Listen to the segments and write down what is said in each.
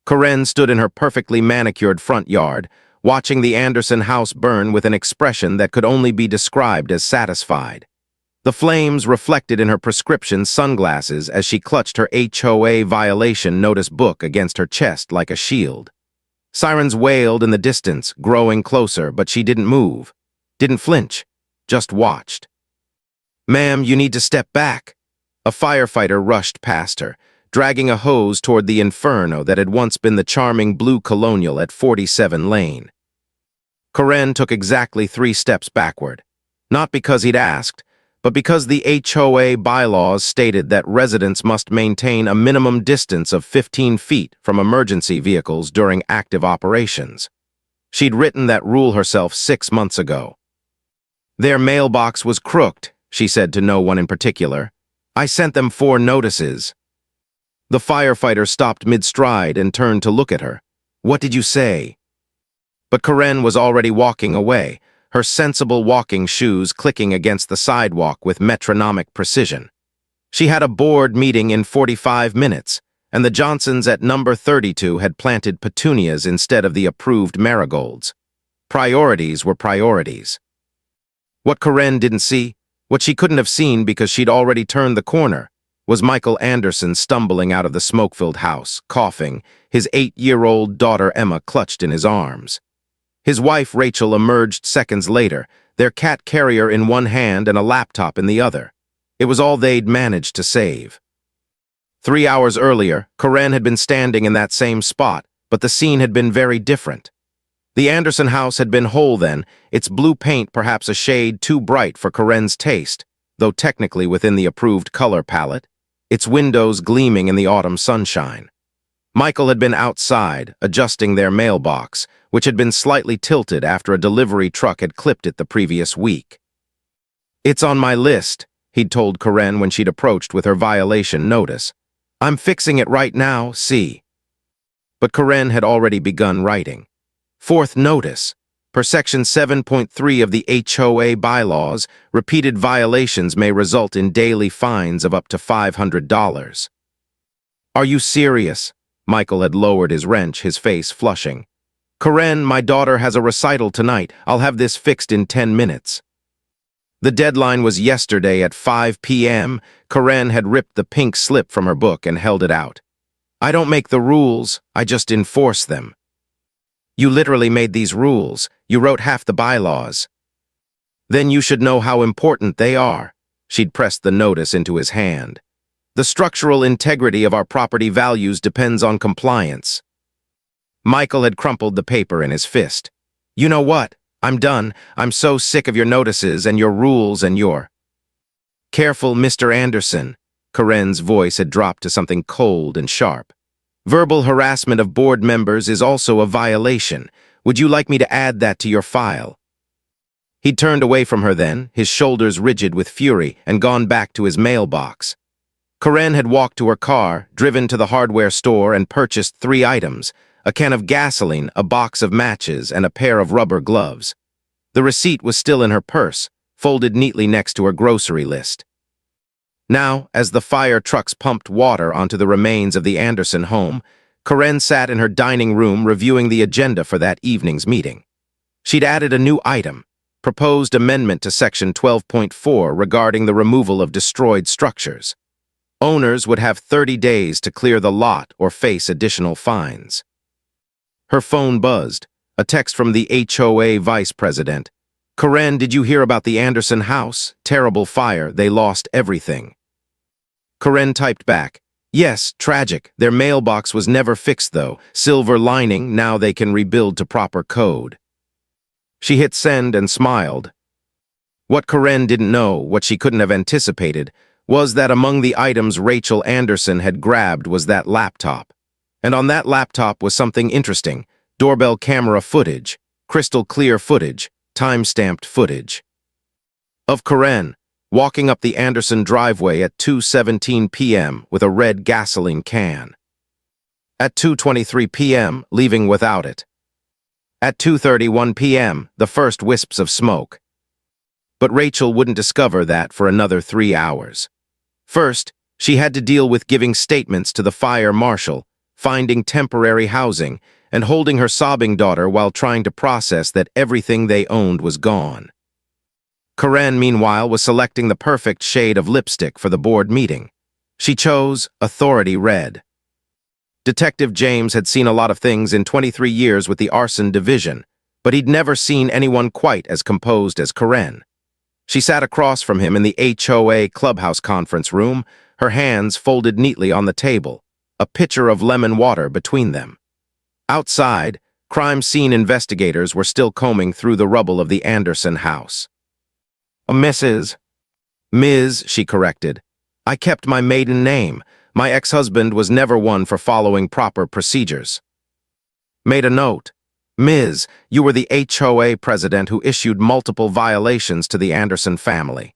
Corinne stood in her perfectly manicured front yard, watching the Anderson house burn with an expression that could only be described as satisfied. The flames reflected in her prescription sunglasses as she clutched her HOA violation notice book against her chest like a shield. Sirens wailed in the distance, growing closer, but she didn't move, didn't flinch, just watched. "Ma'am, you need to step back." A firefighter rushed past her, dragging a hose toward the inferno that had once been the charming blue colonial at 47 Lane. Corinne took exactly 3 steps backward, not because he'd asked, but because the HOA bylaws stated that residents must maintain a minimum distance of 15 feet from emergency vehicles during active operations. She'd written that rule herself 6 months ago. "Their mailbox was crooked," she said to no one in particular. "I sent them 4 notices." The firefighter stopped mid-stride and turned to look at her. "What did you say?" But Corinne was already walking away, her sensible walking shoes clicking against the sidewalk with metronomic precision. She had a board meeting in 45 minutes, and the Johnsons at number 32 had planted petunias instead of the approved marigolds. Priorities were priorities. What Corinne didn't see, what she couldn't have seen because she'd already turned the corner, was Michael Anderson stumbling out of the smoke-filled house, coughing, his 8-year-old daughter Emma clutched in his arms. His wife Rachel emerged seconds later, their cat carrier in one hand and a laptop in the other. It was all they'd managed to save. 3 hours earlier, Corinne had been standing in that same spot, but the scene had been very different. The Anderson house had been whole then, its blue paint perhaps a shade too bright for Corinne's taste, though technically within the approved color palette, its windows gleaming in the autumn sunshine. Michael had been outside, adjusting their mailbox, which had been slightly tilted after a delivery truck had clipped it the previous week. "It's on my list," he'd told Corinne when she'd approached with her violation notice. "I'm fixing it right now, see." But Corinne had already begun writing. "4th notice. Per Section 7.3 of the HOA bylaws, repeated violations may result in daily fines of up to $500. "Are you serious?" Michael had lowered his wrench, his face flushing. "Corinne, my daughter has a recital tonight. I'll have this fixed in 10 minutes. The deadline was yesterday at 5 p.m. Corinne had ripped the pink slip from her book and held it out. "I don't make the rules, I just enforce them." "You literally made these rules. You wrote half the bylaws." "Then you should know how important they are." She'd pressed the notice into his hand. "The structural integrity of our property values depends on compliance." Michael had crumpled the paper in his fist. "You know what? I'm done. I'm so sick of your notices and your rules and your—" "Careful, Mr. Anderson." Corinne's voice had dropped to something cold and sharp. "Verbal harassment of board members is also a violation. Would you like me to add that to your file?" He'd turned away from her then, his shoulders rigid with fury, and gone back to his mailbox. Corinne had walked to her car, driven to the hardware store, and purchased 3 items: a can of gasoline, a box of matches, and a pair of rubber gloves. The receipt was still in her purse, folded neatly next to her grocery list. Now, as the fire trucks pumped water onto the remains of the Anderson home, Corinne sat in her dining room reviewing the agenda for that evening's meeting. She'd added a new item, proposed amendment to Section 12.4 regarding the removal of destroyed structures. Owners would have 30 days to clear the lot or face additional fines. Her phone buzzed, a text from the HOA vice president. "Corinne, did you hear about the Anderson house? Terrible fire, they lost everything." Corinne typed back, "Yes, tragic. Their mailbox was never fixed though. Silver lining, now they can rebuild to proper code." She hit send and smiled. What Corinne didn't know, what she couldn't have anticipated, was that among the items Rachel Anderson had grabbed was that laptop. And on that laptop was something interesting: doorbell camera footage, crystal clear footage, time-stamped footage. Of Corinne, walking up the Anderson driveway at 2:17 p.m. with a red gasoline can. At 2:23 p.m., leaving without it. At 2:31 p.m., the first wisps of smoke. But Rachel wouldn't discover that for another 3 hours. First, she had to deal with giving statements to the fire marshal, finding temporary housing, and holding her sobbing daughter while trying to process that everything they owned was gone. Coincidental, meanwhile, was selecting the perfect shade of lipstick for the board meeting. She chose Authority Red. Detective James had seen a lot of things in 23 years with the arson division, but he'd never seen anyone quite as composed as Coincidental. She sat across from him in the HOA clubhouse conference room, her hands folded neatly on the table, a pitcher of lemon water between them. Outside, crime scene investigators were still combing through the rubble of the Anderson house. Mrs. Ms., she corrected. I kept my maiden name. My ex-husband was never one for following proper procedures. Made a note. Ms., you were the HOA president who issued multiple violations to the Anderson family.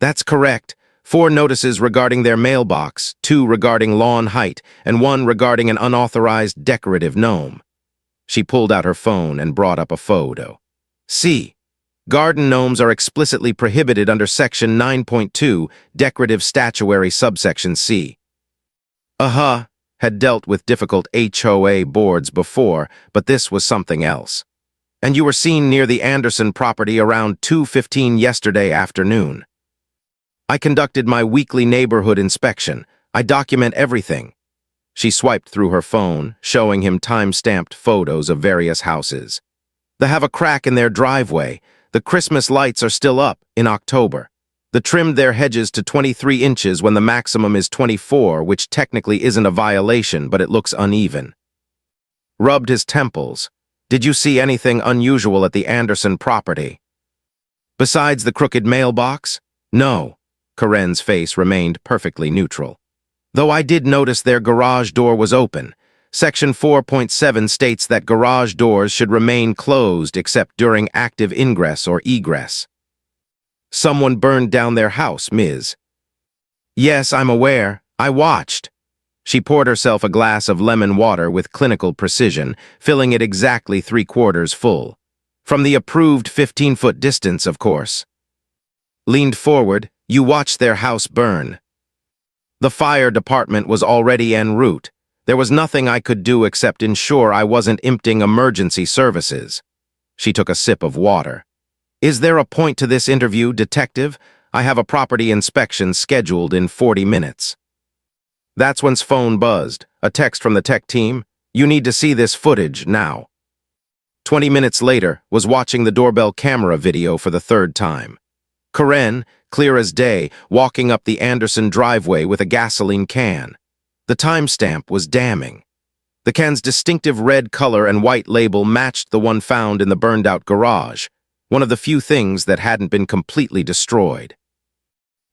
That's correct. 4 notices regarding their mailbox, 2 regarding lawn height, and 1 regarding an unauthorized decorative gnome. She pulled out her phone and brought up a photo. See, garden gnomes are explicitly prohibited under Section 9.2, Decorative Statuary subsection C. Had dealt with difficult HOA boards before, but this was something else. And you were seen near the Anderson property around 2:15 yesterday afternoon. I conducted my weekly neighborhood inspection. I document everything. She swiped through her phone, showing him time-stamped photos of various houses. They have a crack in their driveway. The Christmas lights are still up in October. They trimmed their hedges to 23 inches when the maximum is 24, which technically isn't a violation, but it looks uneven. Rubbed his temples. Did you see anything unusual at the Anderson property? Besides the crooked mailbox? No. Coincidental's face remained perfectly neutral. Though I did notice their garage door was open. Section 4.7 states that garage doors should remain closed except during active ingress or egress. Someone burned down their house, Ms. Yes, I'm aware. I watched. She poured herself a glass of lemon water with clinical precision, filling it exactly 3/4 full. From the approved 15-foot distance, of course. Leaned forward, you watched their house burn. The fire department was already en route. There was nothing I could do except ensure I wasn't emptying emergency services. She took a sip of water. Is there a point to this interview, detective? I have a property inspection scheduled in 40 minutes. That's when's phone buzzed. A text from the tech team. You need to see this footage now. 20 minutes later, was watching the doorbell camera video for the 3rd time. Coincidental, clear as day, walking up the Anderson driveway with a gasoline can. The timestamp was damning. The can's distinctive red color and white label matched the one found in the burned-out garage, one of the few things that hadn't been completely destroyed.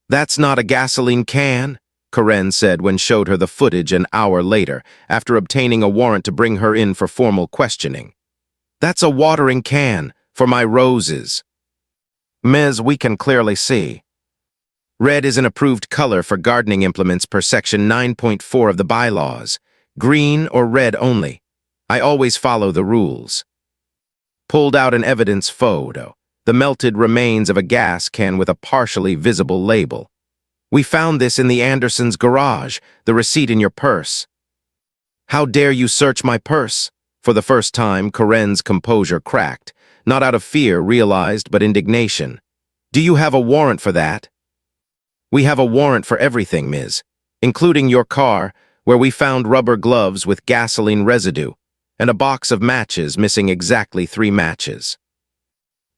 That's not a gasoline can, Coincidental said when showed her the footage an hour later, after obtaining a warrant to bring her in for formal questioning. That's a watering can, for my roses. Ms., we can clearly see. Red is an approved color for gardening implements per Section 9.4 of the bylaws. Green or red only. I always follow the rules. Pulled out an evidence photo, the melted remains of a gas can with a partially visible label. We found this in the Andersons' garage, the receipt in your purse. How dare you search my purse? For the first time, Coincidental's composure cracked, not out of fear realized, but indignation. Do you have a warrant for that? We have a warrant for everything, Ms., including your car, where we found rubber gloves with gasoline residue, and a box of matches missing exactly 3 matches.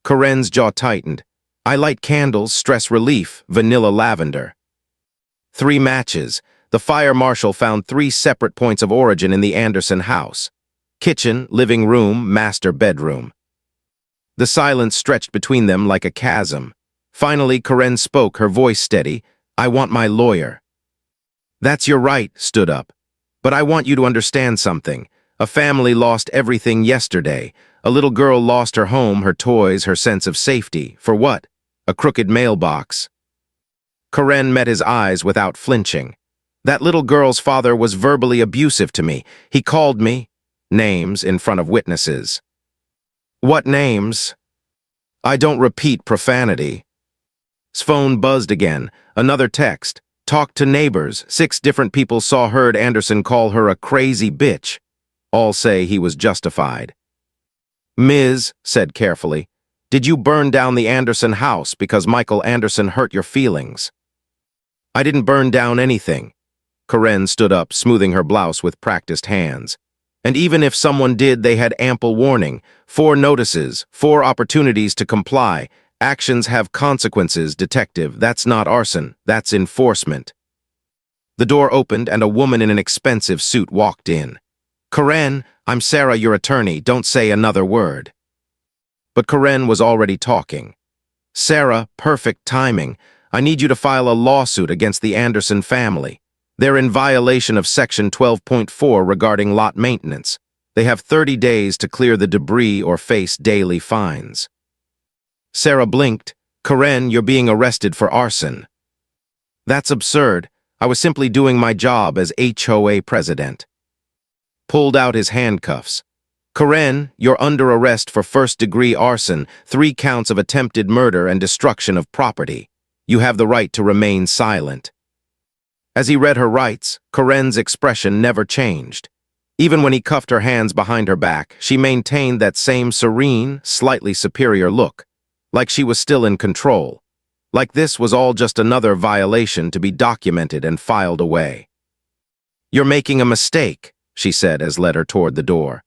Coincidental's jaw tightened. I light candles, stress relief, vanilla lavender. 3 matches. The fire marshal found 3 separate points of origin in the Anderson house. Kitchen, living room, master bedroom. The silence stretched between them like a chasm. Finally, Coincidental spoke, her voice steady. I want my lawyer. That's your right, stood up. But I want you to understand something. A family lost everything yesterday. A little girl lost her home, her toys, her sense of safety. For what? A crooked mailbox. Coincidental met his eyes without flinching. That little girl's father was verbally abusive to me. He called me names in front of witnesses. What names? I don't repeat profanity. His phone buzzed again. Another text. Talked to neighbors. 6 different people heard Anderson call her a crazy bitch. All say he was justified. Ms. said carefully, did you burn down the Anderson house because Michael Anderson hurt your feelings? I didn't burn down anything. Karen stood up, smoothing her blouse with practiced hands. And even if someone did, they had ample warning. 4 notices, 4 opportunities to comply. Actions have consequences, detective. That's not arson. That's enforcement. The door opened and a woman in an expensive suit walked in. Karen, I'm Sarah, your attorney. Don't say another word. But Karen was already talking. Sarah, perfect timing. I need you to file a lawsuit against the Anderson family. They're in violation of Section 12.4 regarding lot maintenance. They have 30 days to clear the debris or face daily fines. Sarah blinked. Karen, you're being arrested for arson. That's absurd. I was simply doing my job as HOA president. Pulled out his handcuffs. Karen, you're under arrest for first-degree arson, 3 counts of attempted murder and destruction of property. You have the right to remain silent. As he read her rights, Karen's expression never changed. Even when he cuffed her hands behind her back, she maintained that same serene, slightly superior look, like she was still in control, like this was all just another violation to be documented and filed away. You're making a mistake, she said as led her toward the door.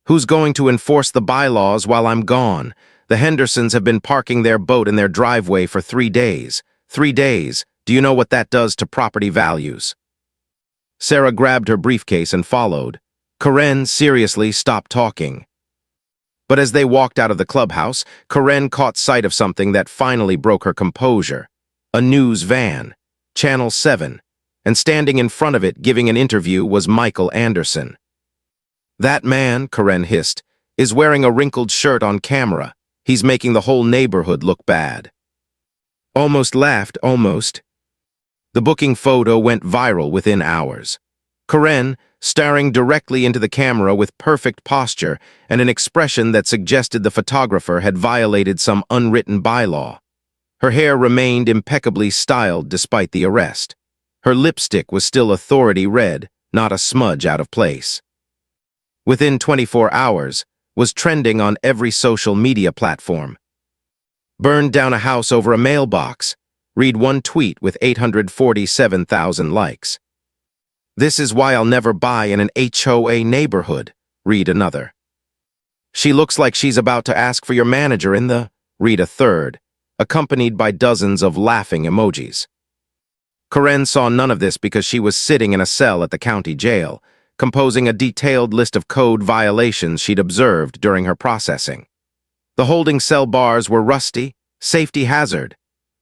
Who's going to enforce the bylaws while I'm gone? The Hendersons have been parking their boat in their driveway for 3 days. 3 days. Do you know what that does to property values? Sarah grabbed her briefcase and followed. Karen, seriously, stopped talking. But as they walked out of the clubhouse, Karen caught sight of something that finally broke her composure. A news van, Channel 7, and standing in front of it giving an interview was Michael Anderson. That man, Karen hissed, is wearing a wrinkled shirt on camera. He's making the whole neighborhood look bad. Almost laughed, almost. The booking photo went viral within hours. Karen, staring directly into the camera with perfect posture and an expression that suggested the photographer had violated some unwritten bylaw. Her hair remained impeccably styled despite the arrest. Her lipstick was still authority red, not a smudge out of place. Within 24 hours, was trending on every social media platform. Burned down a house over a mailbox. Read one tweet with 847,000 likes. This is why I'll never buy in an HOA neighborhood. Read another. She looks like she's about to ask for your manager in the... Read a third, accompanied by dozens of laughing emojis. Karen saw none of this because she was sitting in a cell at the county jail, composing a detailed list of code violations she'd observed during her processing. The holding cell bars were rusty, safety hazard.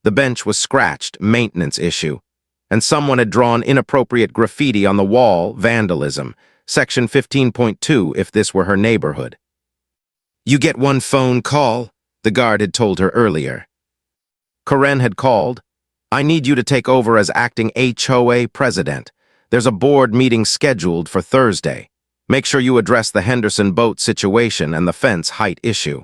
The bench was scratched, maintenance issue. And someone had drawn inappropriate graffiti on the wall, vandalism, Section 15.2 if this were her neighborhood. You get one phone call, the guard had told her earlier. Karen had called. I need you to take over as acting HOA president. There's a board meeting scheduled for Thursday. Make sure you address the Henderson boat situation and the fence height issue.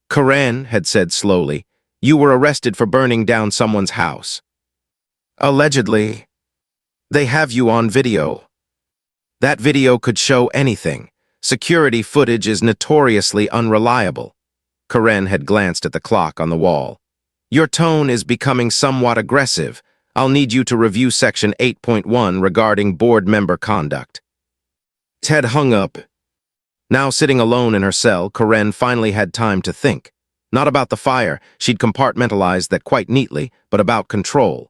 Karen had said slowly, you were arrested for burning down someone's house. Allegedly. They have you on video. That video could show anything. Security footage is notoriously unreliable. Karen had glanced at the clock on the wall. Your tone is becoming somewhat aggressive. I'll need you to review Section 8.1 regarding board member conduct. Ted hung up. Now sitting alone in her cell, Karen finally had time to think. Not about the fire, she'd compartmentalized that quite neatly, but about control.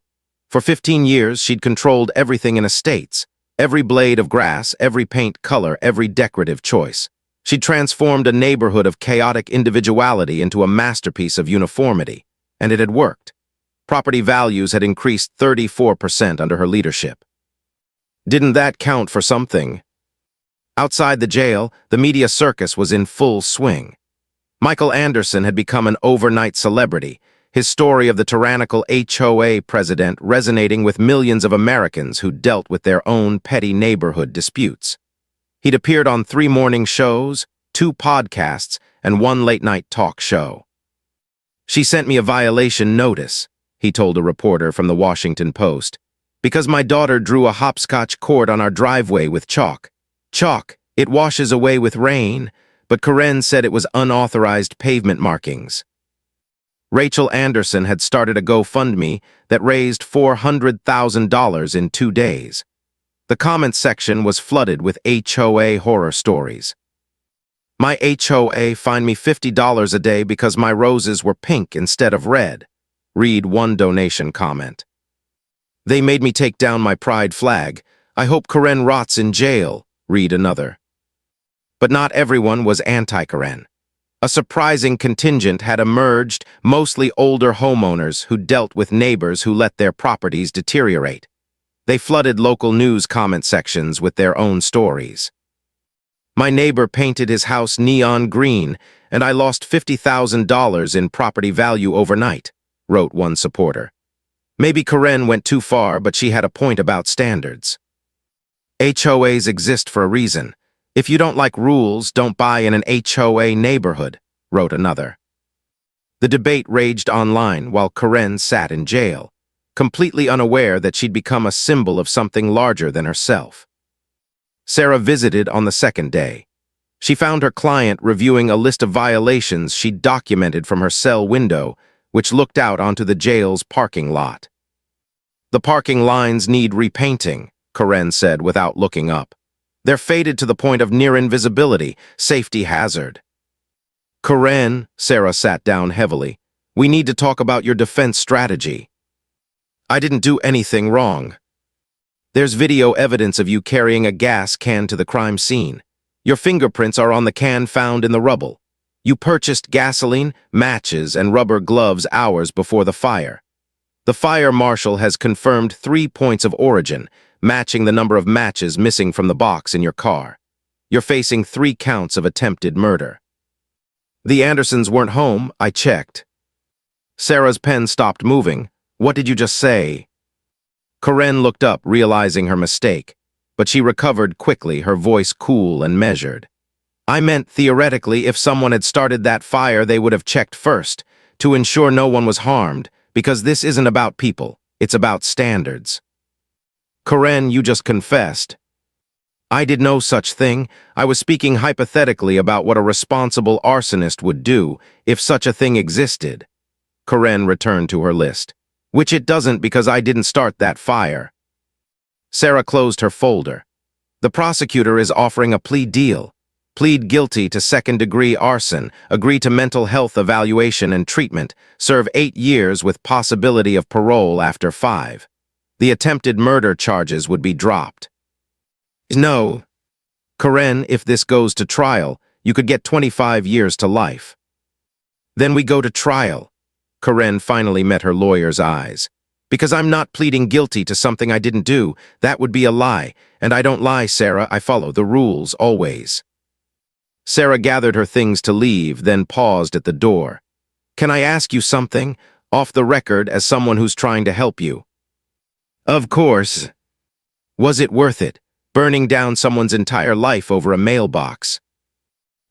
For 15 years, she'd controlled everything in estates. Every blade of grass, every paint color, every decorative choice. She'd transformed a neighborhood of chaotic individuality into a masterpiece of uniformity. And it had worked. Property values had increased 34% under her leadership. Didn't that count for something? Outside the jail, the media circus was in full swing. Michael Anderson had become an overnight celebrity, his story of the tyrannical HOA president resonating with millions of Americans who dealt with their own petty neighborhood disputes. He'd appeared on 3 morning shows, 2 podcasts, and 1 late-night talk show. She sent me a violation notice, he told a reporter from the Washington Post. Because my daughter drew a hopscotch court on our driveway with chalk. Chalk, it washes away with rain, but Karen said it was unauthorized pavement markings. Rachel Anderson had started a GoFundMe that raised $400,000 in 2 days. The comments section was flooded with HOA horror stories. My HOA fined me $50 a day because my roses were pink instead of red. Read one donation comment. They made me take down my pride flag. I hope Karen rots in jail. Read another. But not everyone was anti-Karen. A surprising contingent had emerged, mostly older homeowners who dealt with neighbors who let their properties deteriorate. They flooded local news comment sections with their own stories. My neighbor painted his house neon green, and I lost $50,000 in property value overnight, wrote one supporter. Maybe Karen went too far, but she had a point about standards. HOAs exist for a reason. If you don't like rules, don't buy in an HOA neighborhood, wrote another. The debate raged online while Karen sat in jail, completely unaware that she'd become a symbol of something larger than herself. Sarah visited on the second day. She found her client reviewing a list of violations she'd documented from her cell window, which looked out onto the jail's parking lot. The parking lines need repainting, Karen said without looking up. They're faded to the point of near invisibility, safety hazard. Karen, Sarah sat down heavily. We need to talk about your defense strategy. I didn't do anything wrong. There's video evidence of you carrying a gas can to the crime scene. Your fingerprints are on the can found in the rubble. You purchased gasoline, matches, and rubber gloves hours before the fire. The fire marshal has confirmed 3 points of origin, matching the number of matches missing from the box in your car. You're facing 3 counts of attempted murder. The Andersons weren't home, I checked. Sarah's pen stopped moving. What did you just say? Karen looked up, realizing her mistake, but she recovered quickly, her voice cool and measured. I meant theoretically if someone had started that fire, they would have checked first, to ensure no one was harmed, because this isn't about people, it's about standards. Karen, you just confessed. I did no such thing. I was speaking hypothetically about what a responsible arsonist would do if such a thing existed. Karen returned to her list. Which it doesn't because I didn't start that fire. Sarah closed her folder. The prosecutor is offering a plea deal. Plead guilty to second-degree arson, agree to mental health evaluation and treatment, serve 8 years with possibility of parole after 5. The attempted murder charges would be dropped. No. Karen, if this goes to trial, you could get 25 years to life. Then we go to trial. Karen finally met her lawyer's eyes. Because I'm not pleading guilty to something I didn't do, that would be a lie. And I don't lie, Sarah, I follow the rules, always. Sarah gathered her things to leave, then paused at the door. Can I ask you something, off the record as someone who's trying to help you? Of course. Was it worth it, burning down someone's entire life over a mailbox?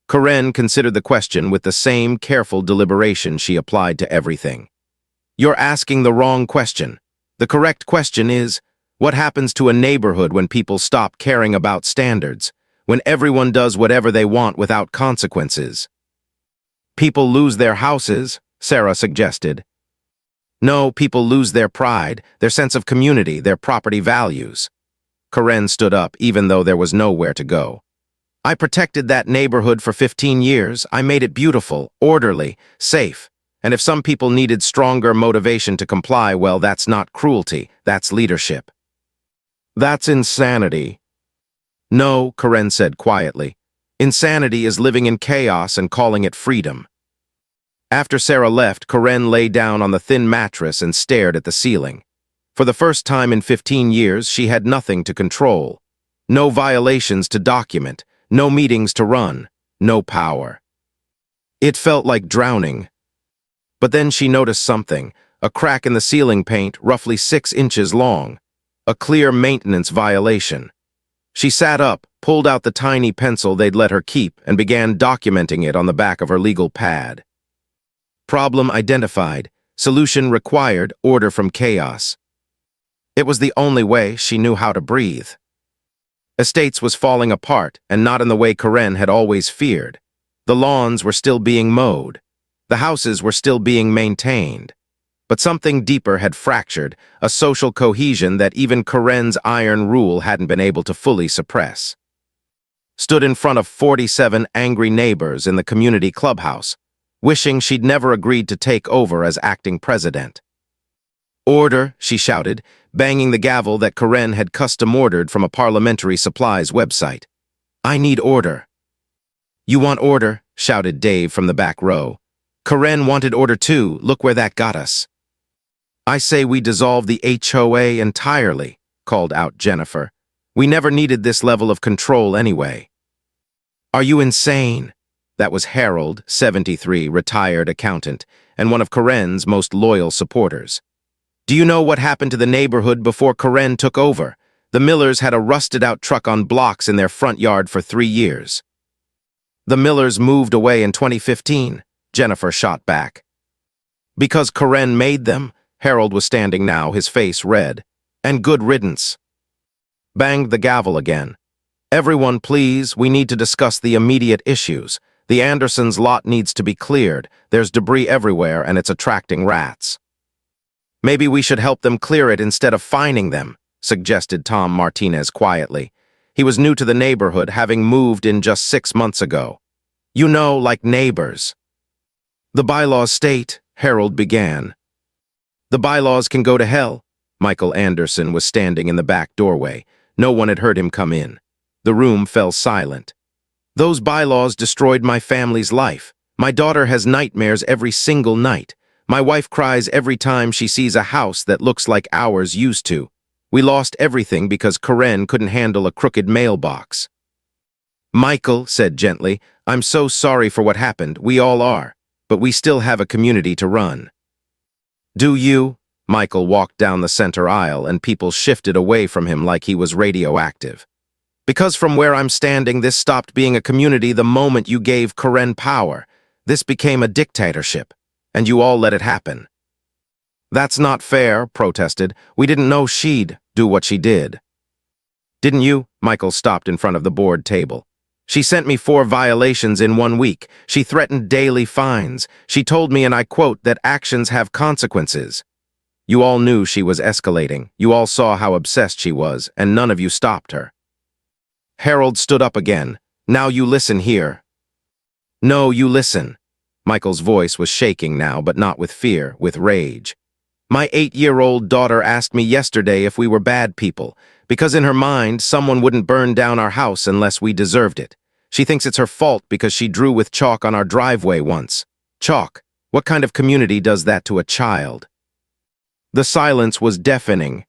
Karen considered the question with the same careful deliberation she applied to everything. You're asking the wrong question. The correct question is, what happens to a neighborhood when people stop caring about standards, when everyone does whatever they want without consequences? People lose their houses, Sarah suggested. No, people lose their pride, their sense of community, their property values. Karen stood up, even though there was nowhere to go. I protected that neighborhood for 15 years. I made it beautiful, orderly, safe. And if some people needed stronger motivation to comply, well, that's not cruelty, that's leadership. That's insanity. No, Karen said quietly. Insanity is living in chaos and calling it freedom. After Sarah left, Karen lay down on the thin mattress and stared at the ceiling. For the first time in 15 years, she had nothing to control. No violations to document, no meetings to run, no power. It felt like drowning. But then she noticed something, a crack in the ceiling paint roughly 6 inches long, a clear maintenance violation. She sat up, pulled out the tiny pencil they'd let her keep, and began documenting it on the back of her legal pad. Problem identified. Solution required. Order from chaos. It was the only way she knew how to breathe. Estates was falling apart, and not in the way Karen had always feared. The lawns were still being mowed. The houses were still being maintained. But something deeper had fractured, a social cohesion that even Karen's iron rule hadn't been able to fully suppress. Stood in front of 47 angry neighbors in the community clubhouse, wishing she'd never agreed to take over as acting president. "Order," she shouted, banging the gavel that Karen had custom-ordered from a parliamentary supplies website. "I need order." "You want order?" shouted Dave from the back row. "Karen wanted order too. Look where that got us." "I say we dissolve the HOA entirely," called out Jennifer. "We never needed this level of control anyway." "Are you insane?" That was Harold, 73, retired accountant, and one of Karen's most loyal supporters. "Do you know what happened to the neighborhood before Karen took over? The Millers had a rusted-out truck on blocks in their front yard for 3 years. The Millers moved away in 2015, Jennifer shot back. "Because Karen made them?" Harold was standing now, his face red. "And good riddance." Banged the gavel again. "Everyone, please, we need to discuss the immediate issues. The Andersons' lot needs to be cleared. There's debris everywhere, and it's attracting rats." "Maybe we should help them clear it instead of fining them," suggested Tom Martinez quietly. He was new to the neighborhood, having moved in just 6 months ago. "You know, like neighbors." "The bylaws state," Harold began. "The bylaws can go to hell." Michael Anderson was standing in the back doorway. No one had heard him come in. The room fell silent. "Those bylaws destroyed my family's life. My daughter has nightmares every single night. My wife cries every time she sees a house that looks like ours used to. We lost everything because Karen couldn't handle a crooked mailbox." "Michael," said gently, "I'm so sorry for what happened. We all are. But we still have a community to run." "Do you?" Michael walked down the center aisle, and people shifted away from him like he was radioactive. "Because from where I'm standing, this stopped being a community the moment you gave Karen power. This became a dictatorship. And you all let it happen." "That's not fair," protested. "We didn't know she'd do what she did." "Didn't you?" Michael stopped in front of the board table. "She sent me 4 violations in 1 week. She threatened daily fines. She told me, and I quote, that actions have consequences. You all knew she was escalating. You all saw how obsessed she was, and none of you stopped her." Harold stood up again. "Now you listen here." "No, you listen." Michael's voice was shaking now, but not with fear, with rage. "My 8-year-old daughter asked me yesterday if we were bad people, because in her mind, someone wouldn't burn down our house unless we deserved it. She thinks it's her fault because she drew with chalk on our driveway once. Chalk. What kind of community does that to a child?" The silence was deafening.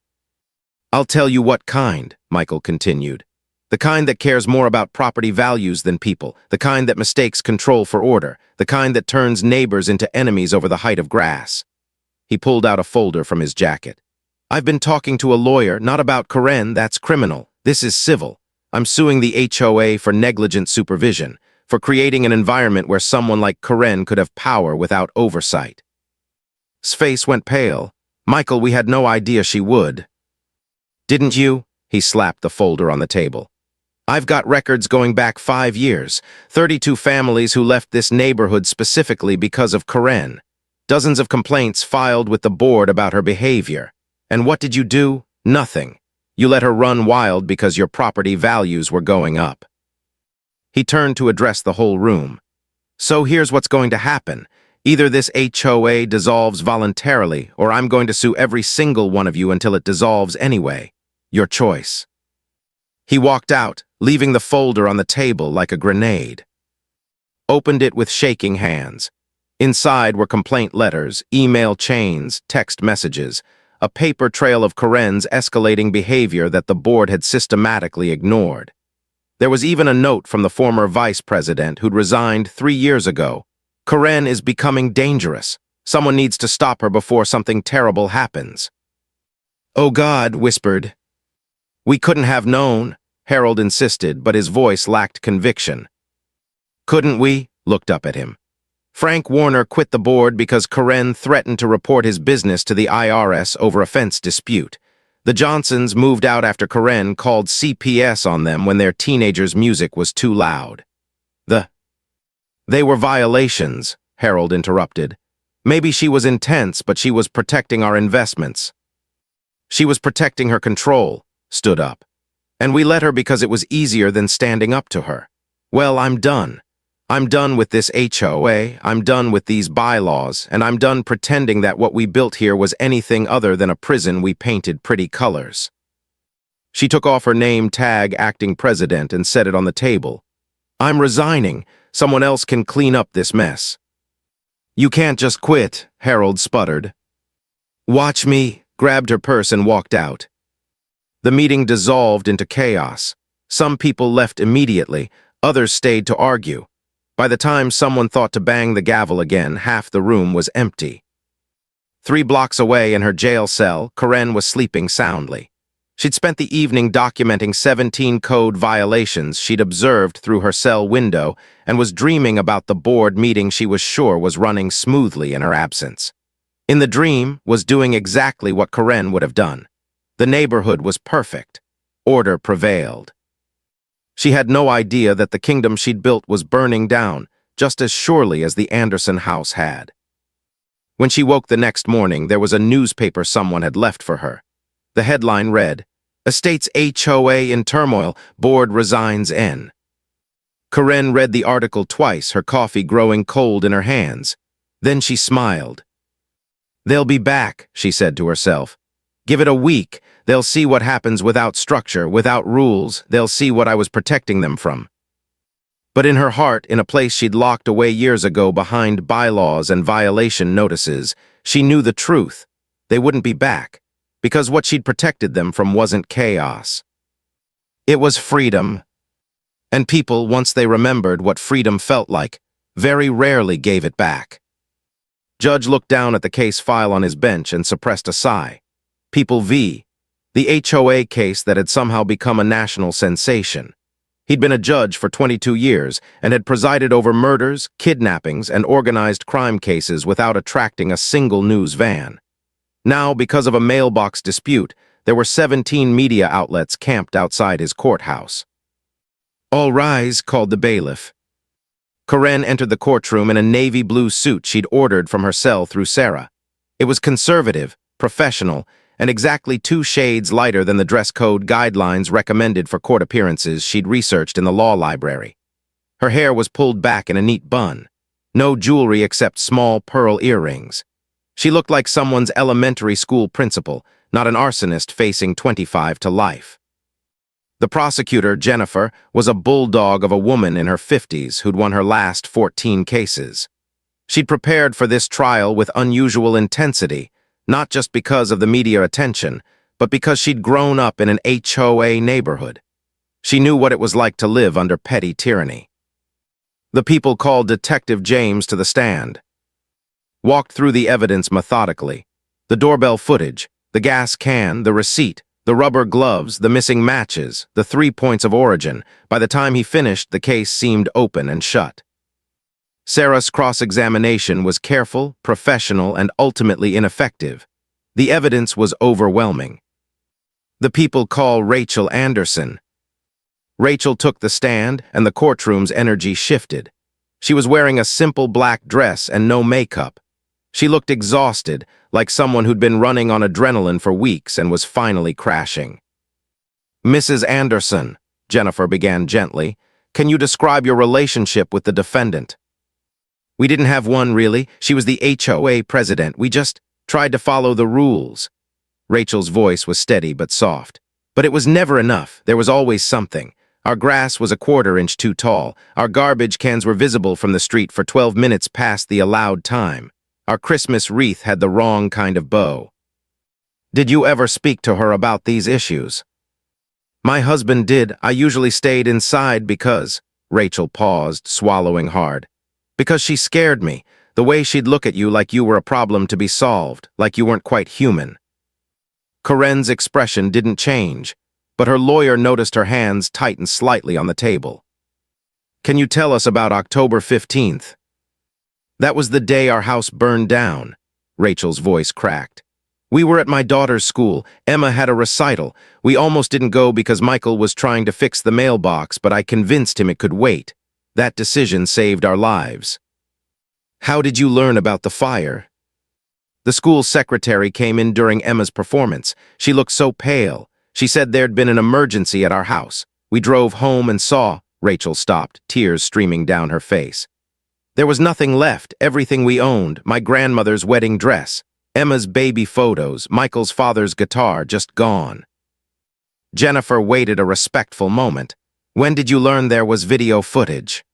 "I'll tell you what kind," Michael continued. "The kind that cares more about property values than people, the kind that mistakes control for order, the kind that turns neighbors into enemies over the height of grass." He pulled out a folder from his jacket. "I've been talking to a lawyer, not about Karen, that's criminal. This is civil. I'm suing the HOA for negligent supervision, for creating an environment where someone like Karen could have power without oversight." His face went pale. "Michael, we had no idea she would." "Didn't you?" He slapped the folder on the table. "I've got records going back 5 years, 32 families who left this neighborhood specifically because of Karen. Dozens of complaints filed with the board about her behavior. And what did you do? Nothing. You let her run wild because your property values were going up." He turned to address the whole room. "So here's what's going to happen. Either this HOA dissolves voluntarily, or I'm going to sue every single one of you until it dissolves anyway. Your choice." He walked out, leaving the folder on the table like a grenade. Opened it with shaking hands. Inside were complaint letters, email chains, text messages, a paper trail of Karen's escalating behavior that the board had systematically ignored. There was even a note from the former vice president who'd resigned 3 years ago. "Karen is becoming dangerous. Someone needs to stop her before something terrible happens." "Oh God," whispered. "We couldn't have known," Harold insisted, but his voice lacked conviction. "Couldn't we?" Looked up at him. "Frank Warner quit the board because Karen threatened to report his business to the IRS over a fence dispute. The Johnsons moved out after Corinne called CPS on them when their teenager's music was too loud. They were violations, Harold interrupted. Maybe she was intense, but she was protecting our investments. She was protecting her control, stood up. And we let her because it was easier than standing up to her. Well, I'm done. I'm done with this HOA, I'm done with these bylaws, and I'm done pretending that what we built here was anything other than a prison we painted pretty colors. She took off her name tag acting president and set it on the table. I'm resigning. Someone else can clean up this mess. You can't just quit, Harold sputtered. Watch me, grabbed her purse and walked out. The meeting dissolved into chaos. Some people left immediately, others stayed to argue. By the time someone thought to bang the gavel again, half the room was empty. 3 blocks away in her jail cell, Corinne was sleeping soundly. She'd spent the evening documenting 17 code violations she'd observed through her cell window and was dreaming about the board meeting she was sure was running smoothly in her absence. In the dream was doing exactly what Corinne would have done. The neighborhood was perfect. Order prevailed. She had no idea that the kingdom she'd built was burning down, just as surely as the Anderson house had. When she woke the next morning, there was a newspaper someone had left for her. The headline read, Estates HOA in turmoil, board resigns N. Corinne read the article twice, her coffee growing cold in her hands. Then she smiled. They'll be back, she said to herself. Give it a week. They'll see what happens without structure, without rules. They'll see what I was protecting them from. But in her heart, in a place she'd locked away years ago behind bylaws and violation notices, she knew the truth. They wouldn't be back, because what she'd protected them from wasn't chaos. It was freedom. And people, once they remembered what freedom felt like, very rarely gave it back. Judge looked down at the case file on his bench and suppressed a sigh. People v. The HOA case that had somehow become a national sensation. He'd been a judge for 22 years and had presided over murders, kidnappings, and organized crime cases without attracting a single news van. Now, because of a mailbox dispute, there were 17 media outlets camped outside his courthouse. All rise, called the bailiff. Corinne entered the courtroom in a navy blue suit she'd ordered from her cell through Sarah. It was conservative, professional, and exactly 2 shades lighter than the dress code guidelines recommended for court appearances she'd researched in the law library. Her hair was pulled back in a neat bun. No jewelry except small pearl earrings. She looked like someone's elementary school principal, not an arsonist facing 25 to life. The prosecutor, Jennifer, was a bulldog of a woman in her 50s who'd won her last 14 cases. She'd prepared for this trial with unusual intensity, not just because of the media attention, but because she'd grown up in an HOA neighborhood. She knew what it was like to live under petty tyranny. The people called Detective James to the stand. Walked through the evidence methodically. The doorbell footage, the gas can, the receipt, the rubber gloves, the missing matches, the 3 points of origin. By the time he finished, the case seemed open and shut. Sarah's cross-examination was careful, professional, and ultimately ineffective. The evidence was overwhelming. The people call Rachel Anderson. Rachel took the stand, and the courtroom's energy shifted. She was wearing a simple black dress and no makeup. She looked exhausted, like someone who'd been running on adrenaline for weeks and was finally crashing. Mrs. Anderson, Jennifer began gently, can you describe your relationship with the defendant? We didn't have one, really. She was the HOA president. We just tried to follow the rules. Rachel's voice was steady but soft. But it was never enough. There was always something. Our grass was a 1/4 inch too tall. Our garbage cans were visible from the street for 12 minutes past the allowed time. Our Christmas wreath had the wrong kind of bow. Did you ever speak to her about these issues? My husband did. I usually stayed inside because... Rachel paused, swallowing hard. Because she scared me. The way she'd look at you like you were a problem to be solved, like you weren't quite human. Corinne's expression didn't change, but her lawyer noticed her hands tighten slightly on the table. Can you tell us about October 15th? That was the day our house burned down. Rachel's voice cracked. We were at my daughter's school. Emma had a recital. We almost didn't go because Michael was trying to fix the mailbox, but I convinced him it could wait. That decision saved our lives. How did you learn about the fire? The school secretary came in during Emma's performance. She looked so pale. She said there'd been an emergency at our house. We drove home and saw. Rachel stopped, tears streaming down her face. There was nothing left, everything we owned, my grandmother's wedding dress, Emma's baby photos, Michael's father's guitar, just gone. Jennifer waited a respectful moment. When did you learn there was video footage?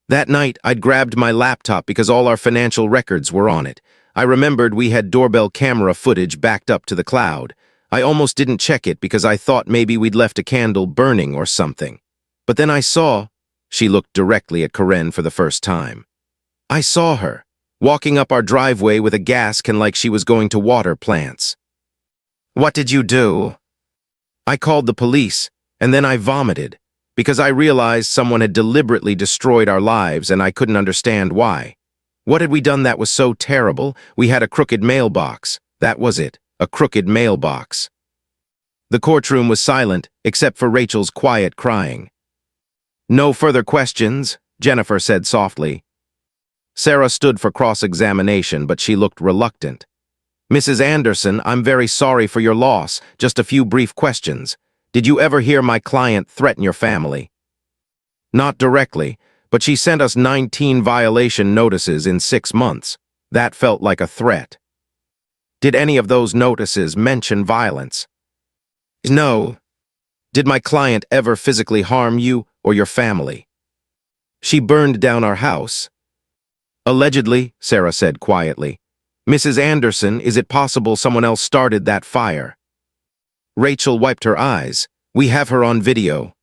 That night, I'd grabbed my laptop because all our financial records were on it. I remembered we had doorbell camera footage backed up to the cloud. I almost didn't check it because I thought maybe we'd left a candle burning or something. But then I saw. She looked directly at Corinne for the first time. I saw her, walking up our driveway with a gas can like she was going to water plants. What did you do? I called the police, and then I vomited, because I realized someone had deliberately destroyed our lives and I couldn't understand why. What had we done that was so terrible? We had a crooked mailbox. That was it, a crooked mailbox. The courtroom was silent, except for Rachel's quiet crying. No further questions, Jennifer said softly. Sarah stood for cross-examination, but she looked reluctant. Mrs. Anderson, I'm very sorry for your loss. Just a few brief questions. Did you ever hear my client threaten your family? Not directly, but she sent us 19 violation notices in 6 months. That felt like a threat. Did any of those notices mention violence? No. Did my client ever physically harm you or your family? She burned down our house. Allegedly, Sarah said quietly. Mrs. Anderson, is it possible someone else started that fire? Rachel wiped her eyes. We have her on video.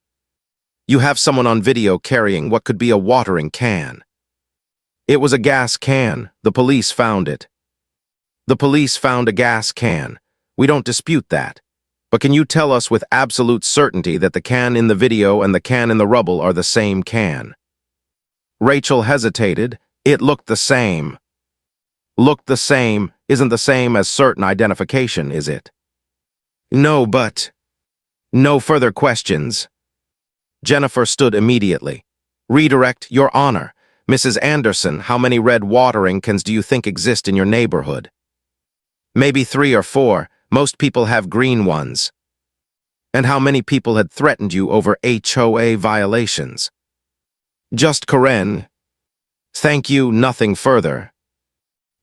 You have someone on video carrying what could be a watering can. It was a gas can. The police found it. The police found a gas can. We don't dispute that. But can you tell us with absolute certainty that the can in the video and the can in the rubble are the same can? Rachel hesitated. It looked the same. Looked the same isn't the same as certain identification, is it? No, but... No further questions. Jennifer stood immediately. Redirect, Your Honor. Mrs. Anderson, how many red watering cans do you think exist in your neighborhood? Maybe 3 or 4. Most people have green ones. And how many people had threatened you over HOA violations? Just Corinne. Thank you, nothing further.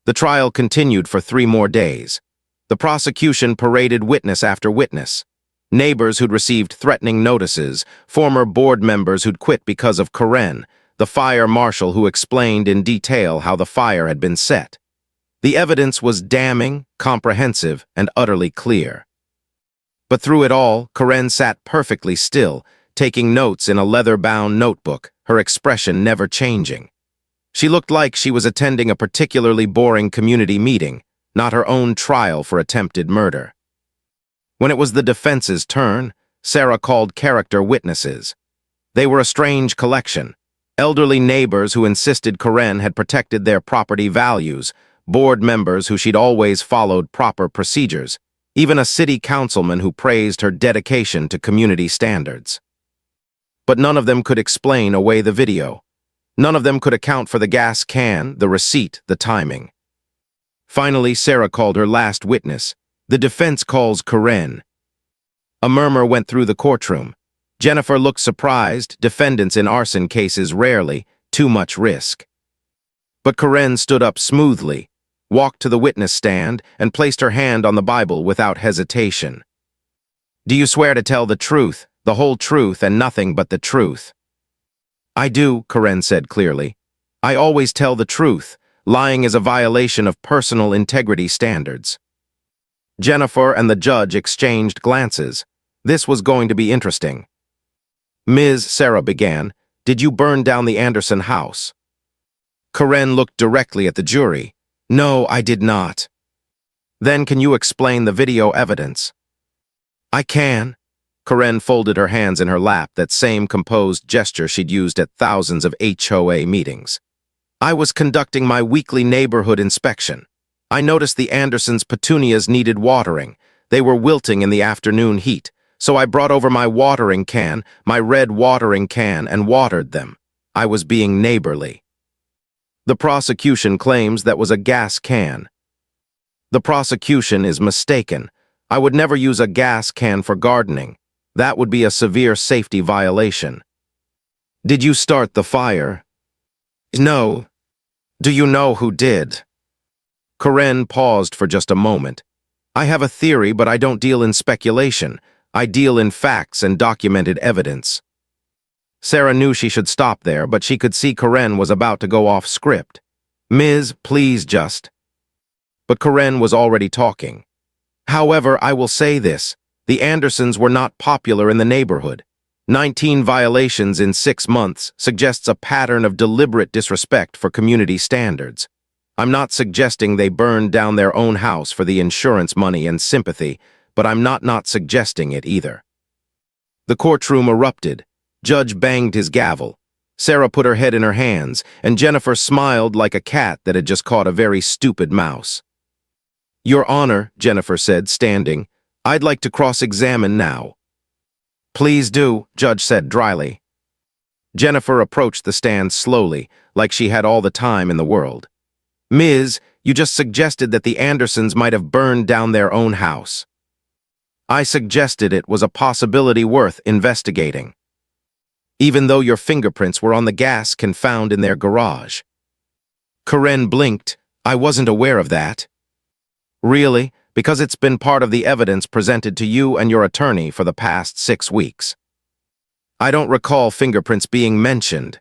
The trial continued for 3 more days. The prosecution paraded witness after witness. Neighbors who'd received threatening notices, former board members who'd quit because of Corinne, the fire marshal who explained in detail how the fire had been set. The evidence was damning, comprehensive, and utterly clear. But through it all, Corinne sat perfectly still, taking notes in a leather-bound notebook, her expression never changing. She looked like she was attending a particularly boring community meeting, not her own trial for attempted murder. When it was the defense's turn, Sarah called character witnesses. They were a strange collection. Elderly neighbors who insisted Corinne had protected their property values, board members who she'd always followed proper procedures, even a city councilman who praised her dedication to community standards. But none of them could explain away the video. None of them could account for the gas can, the receipt, the timing. Finally, Sarah called her last witness. The defense calls Corinne. A murmur went through the courtroom. Jennifer looked surprised. Defendants in arson cases rarely, too much risk. But Corinne stood up smoothly, walked to the witness stand, and placed her hand on the Bible without hesitation. Do you swear to tell the truth, the whole truth, and nothing but the truth? I do, Corinne said clearly. I always tell the truth. Lying is a violation of personal integrity standards. Jennifer and the judge exchanged glances. This was going to be interesting. Ms. Sarah began, did you burn down the Anderson house? Corinne looked directly at the jury. No, I did not. Then can you explain the video evidence? I can. Corinne folded her hands in her lap, that same composed gesture she'd used at thousands of HOA meetings. I was conducting my weekly neighborhood inspection. I noticed the Andersons' petunias needed watering. They were wilting in the afternoon heat, so I brought over my watering can, my red watering can, and watered them. I was being neighborly. The prosecution claims that was a gas can. The prosecution is mistaken. I would never use a gas can for gardening. That would be a severe safety violation. Did you start the fire? No. Do you know who did? Corinne paused for just a moment. I have a theory, but I don't deal in speculation. I deal in facts and documented evidence. Sarah knew she should stop there, but she could see Corinne was about to go off script. Ms., please just. But Corinne was already talking. However, I will say this. The Andersons were not popular in the neighborhood. 19 violations in 6 months suggests a pattern of deliberate disrespect for community standards. I'm not suggesting they burned down their own house for the insurance money and sympathy, but I'm not suggesting it either. The courtroom erupted. Judge banged his gavel. Sarah put her head in her hands, and Jennifer smiled like a cat that had just caught a very stupid mouse. Your Honor, Jennifer said, standing, I'd like to cross-examine now. Please do, Judge said dryly. Jennifer approached the stand slowly, like she had all the time in the world. Ms., you just suggested that the Andersons might have burned down their own house. I suggested it was a possibility worth investigating. Even though your fingerprints were on the gas can found in their garage. Corinne blinked. I wasn't aware of that. Really? Because it's been part of the evidence presented to you and your attorney for the past 6 weeks. I don't recall fingerprints being mentioned.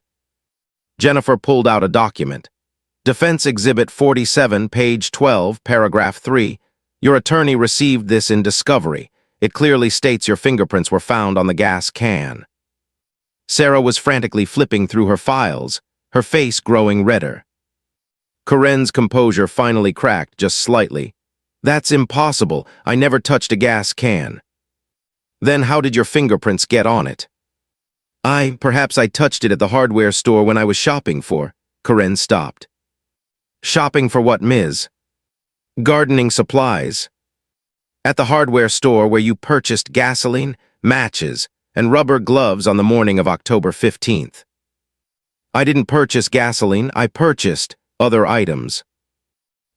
Jennifer pulled out a document. Defense Exhibit 47, page 12, paragraph 3. Your attorney received this in discovery. It clearly states your fingerprints were found on the gas can. Sarah was frantically flipping through her files, her face growing redder. Corinne's composure finally cracked just slightly. That's impossible. I never touched a gas can. Then how did your fingerprints get on it? Perhaps I touched it at the hardware store when I was shopping for. Corinne stopped. Shopping for what, Ms.? Gardening supplies. At the hardware store where you purchased gasoline, matches, and rubber gloves on the morning of October 15th. I didn't purchase gasoline, I purchased other items.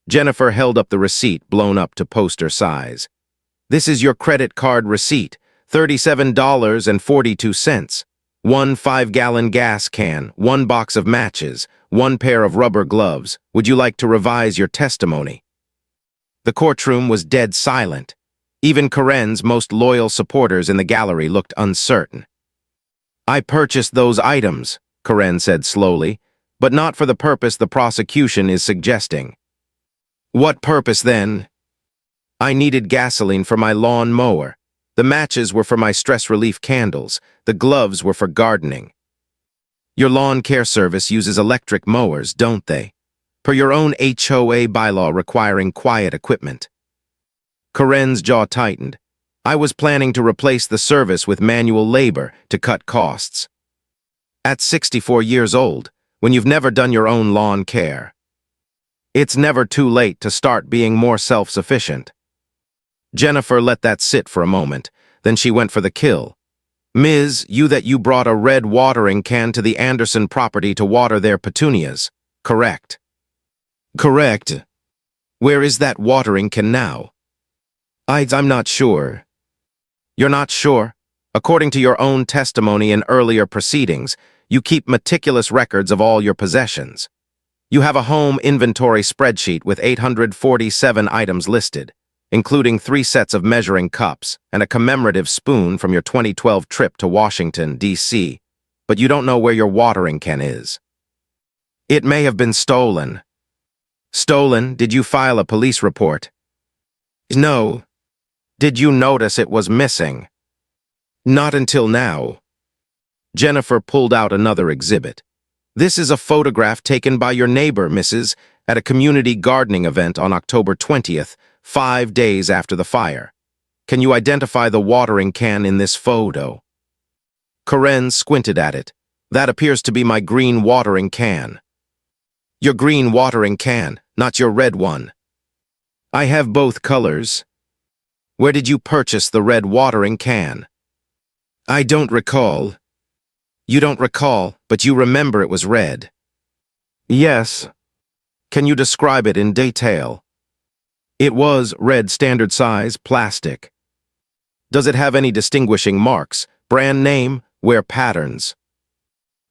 Jennifer held up the receipt blown up to poster size. This is your credit card receipt, $37.42. 1 5-gallon gas can, 1 box of matches, 1 pair of rubber gloves. Would you like to revise your testimony? The courtroom was dead silent. Even Corinne's most loyal supporters in the gallery looked uncertain. I purchased those items, Corinne said slowly, but not for the purpose the prosecution is suggesting. What purpose, then? I needed gasoline for my lawn mower. The matches were for my stress relief candles. The gloves were for gardening. Your lawn care service uses electric mowers, don't they? Per your own HOA bylaw requiring quiet equipment. Corinne's jaw tightened. I was planning to replace the service with manual labor to cut costs. At 64 years old, when you've never done your own lawn care. It's never too late to start being more self-sufficient. Jennifer let that sit for a moment, then she went for the kill. Ms., you brought a red watering can to the Anderson property to water their petunias, correct? Correct. Where is that watering can now? I'm not sure. You're not sure? According to your own testimony in earlier proceedings, you keep meticulous records of all your possessions. You have a home inventory spreadsheet with 847 items listed, including 3 sets of measuring cups and a commemorative spoon from your 2012 trip to Washington, D.C., but you don't know where your watering can is. It may have been stolen. Stolen? Did you file a police report? No. Did you notice it was missing? Not until now. Jennifer pulled out another exhibit. This is a photograph taken by your neighbor, Mrs., at a community gardening event on October 20th, 5 days after the fire. Can you identify the watering can in this photo? Corinne squinted at it. That appears to be my green watering can. Your green watering can, not your red one. I have both colors. Where did you purchase the red watering can? I don't recall. You don't recall, but you remember it was red. Yes. Can you describe it in detail? It was red standard size plastic. Does it have any distinguishing marks, brand name, wear patterns?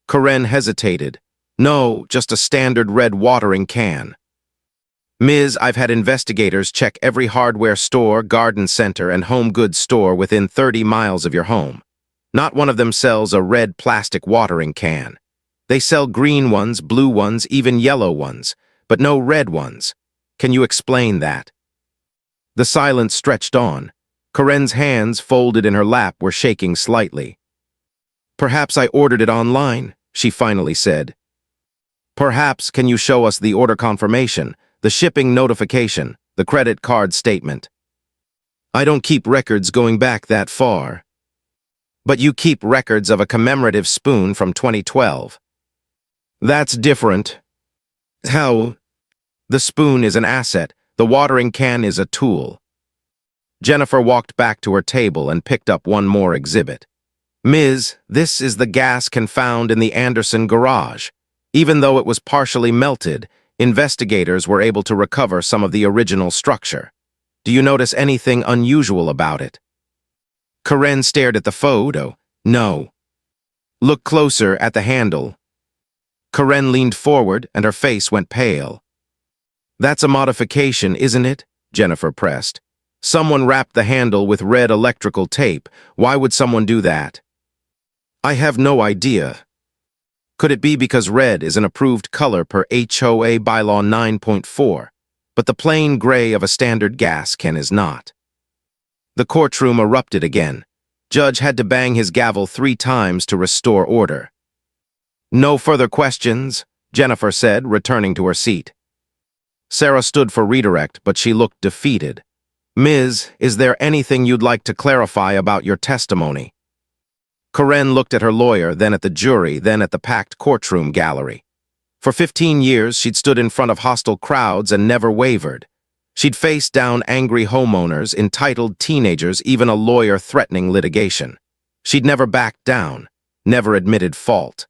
Karen hesitated. No, just a standard red watering can. Ms., I've had investigators check every hardware store, garden center, and home goods store within 30 miles of your home. Not one of them sells a red plastic watering can. They sell green ones, blue ones, even yellow ones, but no red ones. Can you explain that? The silence stretched on. Karen's hands, folded in her lap, were shaking slightly. Perhaps I ordered it online, she finally said. Perhaps can you show us the order confirmation, the shipping notification, the credit card statement? I don't keep records going back that far. But you keep records of a commemorative spoon from 2012. That's different. How? The spoon is an asset. The watering can is a tool. Jennifer walked back to her table and picked up one more exhibit. Ms., this is the gas can found in the Anderson garage. Even though it was partially melted, investigators were able to recover some of the original structure. Do you notice anything unusual about it? Karen stared at the photo. No. Look closer at the handle. Karen leaned forward and her face went pale. That's a modification, isn't it? Jennifer pressed. Someone wrapped the handle with red electrical tape. Why would someone do that? I have no idea. Could it be because red is an approved color per HOA bylaw 9.4, but the plain gray of a standard gas can is not? The courtroom erupted again. Judge had to bang his gavel 3 times to restore order. No further questions, Jennifer said, returning to her seat. Sarah stood for redirect, but she looked defeated. Ms., is there anything you'd like to clarify about your testimony? Karen looked at her lawyer, then at the jury, then at the packed courtroom gallery. For 15 years, she'd stood in front of hostile crowds and never wavered. She'd faced down angry homeowners, entitled teenagers, even a lawyer threatening litigation. She'd never backed down, never admitted fault.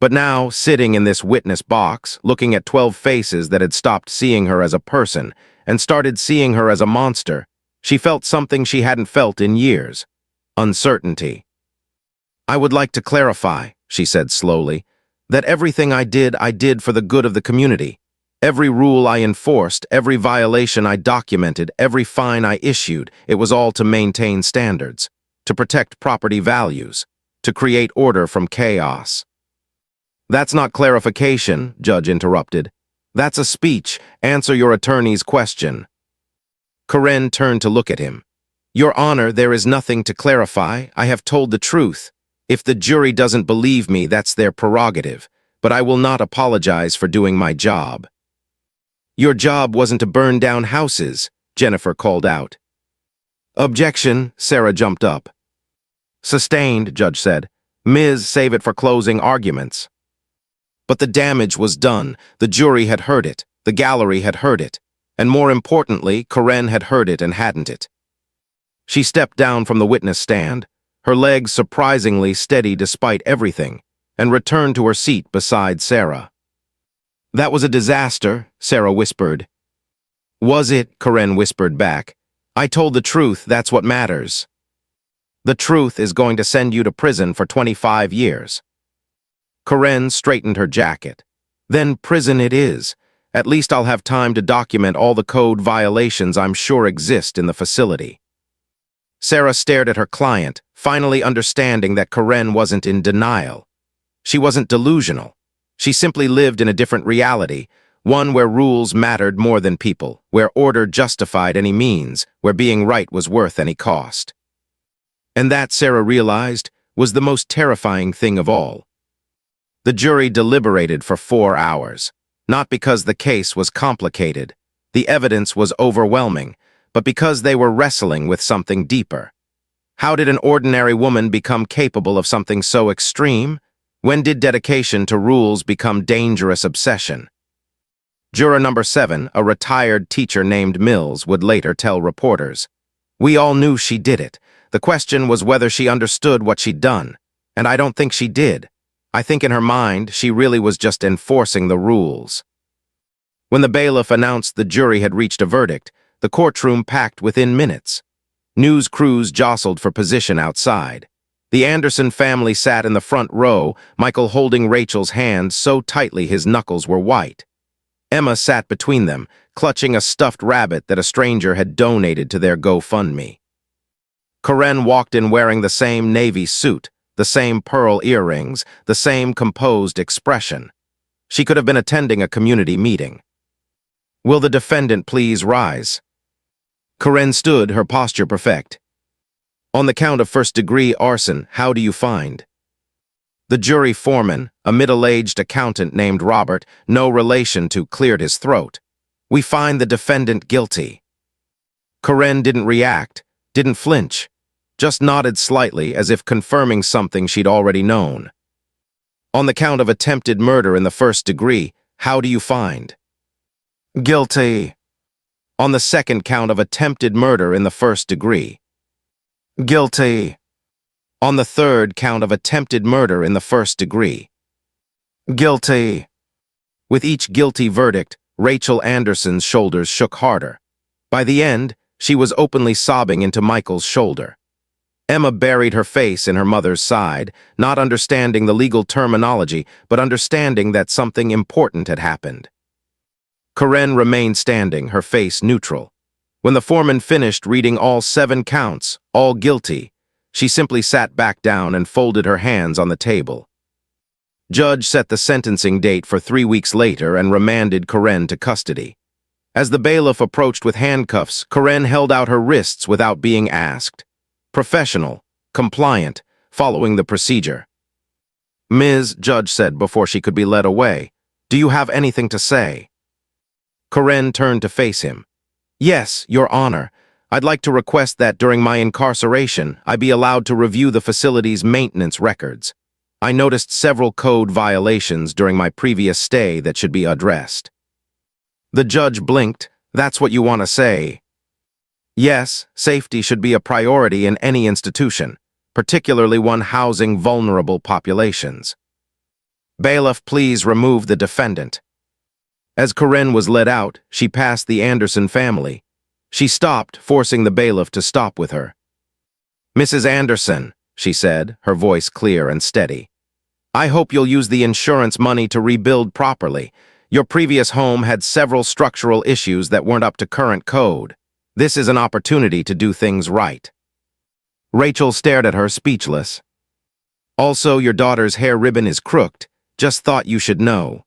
But now, sitting in this witness box, looking at 12 faces that had stopped seeing her as a person and started seeing her as a monster, she felt something she hadn't felt in years: uncertainty. I would like to clarify, she said slowly, that everything I did for the good of the community. Every rule I enforced, every violation I documented, every fine I issued, it was all to maintain standards, to protect property values, to create order from chaos. That's not clarification, Judge interrupted. That's a speech. Answer your attorney's question. Karen turned to look at him. Your Honor, there is nothing to clarify. I have told the truth. If the jury doesn't believe me, that's their prerogative, but I will not apologize for doing my job. Your job wasn't to burn down houses, Jennifer called out. Objection, Sarah jumped up. Sustained, Judge said. Ms., save it for closing arguments. But the damage was done. The jury had heard it. The gallery had heard it. And more importantly, Karen had heard it and hadn't it. She stepped down from the witness stand, her legs surprisingly steady despite everything, and returned to her seat beside Sarah. That was a disaster, Sarah whispered. Was it? Karen whispered back. I told the truth, that's what matters. The truth is going to send you to prison for 25 years. Karen straightened her jacket. Then prison it is. At least I'll have time to document all the code violations I'm sure exist in the facility. Sarah stared at her client, finally understanding that Karen wasn't in denial. She wasn't delusional. She simply lived in a different reality, one where rules mattered more than people, where order justified any means, where being right was worth any cost. And that, Sarah realized, was the most terrifying thing of all. The jury deliberated for 4 hours, not because the case was complicated, the evidence was overwhelming, but because they were wrestling with something deeper. How did an ordinary woman become capable of something so extreme? When did dedication to rules become dangerous obsession? Juror number 7, a retired teacher named Mills, would later tell reporters. We all knew she did it. The question was whether she understood what she'd done. And I don't think she did. I think in her mind, she really was just enforcing the rules. When the bailiff announced the jury had reached a verdict, the courtroom packed within minutes. News crews jostled for position outside. The Anderson family sat in the front row, Michael holding Rachel's hand so tightly his knuckles were white. Emma sat between them, clutching a stuffed rabbit that a stranger had donated to their GoFundMe. Coincidental walked in wearing the same navy suit, the same pearl earrings, the same composed expression. She could have been attending a community meeting. Will the defendant please rise? Coincidental stood, her posture perfect. On the count of first-degree arson, how do you find? The jury foreman, a middle-aged accountant named Robert, no relation to, cleared his throat. We find the defendant guilty. Coincidental didn't react, didn't flinch, just nodded slightly as if confirming something she'd already known. On the count of attempted murder in the first degree, how do you find? Guilty. On the second count of attempted murder in the first degree. Guilty. On the third count of attempted murder in the first degree. Guilty. With each guilty verdict, Rachel Anderson's shoulders shook harder. By the end, she was openly sobbing into Michael's shoulder. Emma buried her face in her mother's side, not understanding the legal terminology, but understanding that something important had happened. Coincidental remained standing, her face neutral. When the foreman finished reading all 7 counts, all guilty, she simply sat back down and folded her hands on the table. Judge set the sentencing date for 3 weeks later and remanded Coincidental to custody. As the bailiff approached with handcuffs, Coincidental held out her wrists without being asked. Professional, compliant, following the procedure. Ms. Judge said before she could be led away, do you have anything to say? Coincidental turned to face him. Yes, Your Honor. I'd like to request that during my incarceration, I be allowed to review the facility's maintenance records. I noticed several code violations during my previous stay that should be addressed. The judge blinked. That's what you want to say? Yes, safety should be a priority in any institution, particularly one housing vulnerable populations. Bailiff, please remove the defendant. As Coincidental was led out, she passed the Anderson family. She stopped, forcing the bailiff to stop with her. Mrs. Anderson, she said, her voice clear and steady. I hope you'll use the insurance money to rebuild properly. Your previous home had several structural issues that weren't up to current code. This is an opportunity to do things right. Rachel stared at her, speechless. Also, your daughter's hair ribbon is crooked. Just thought you should know.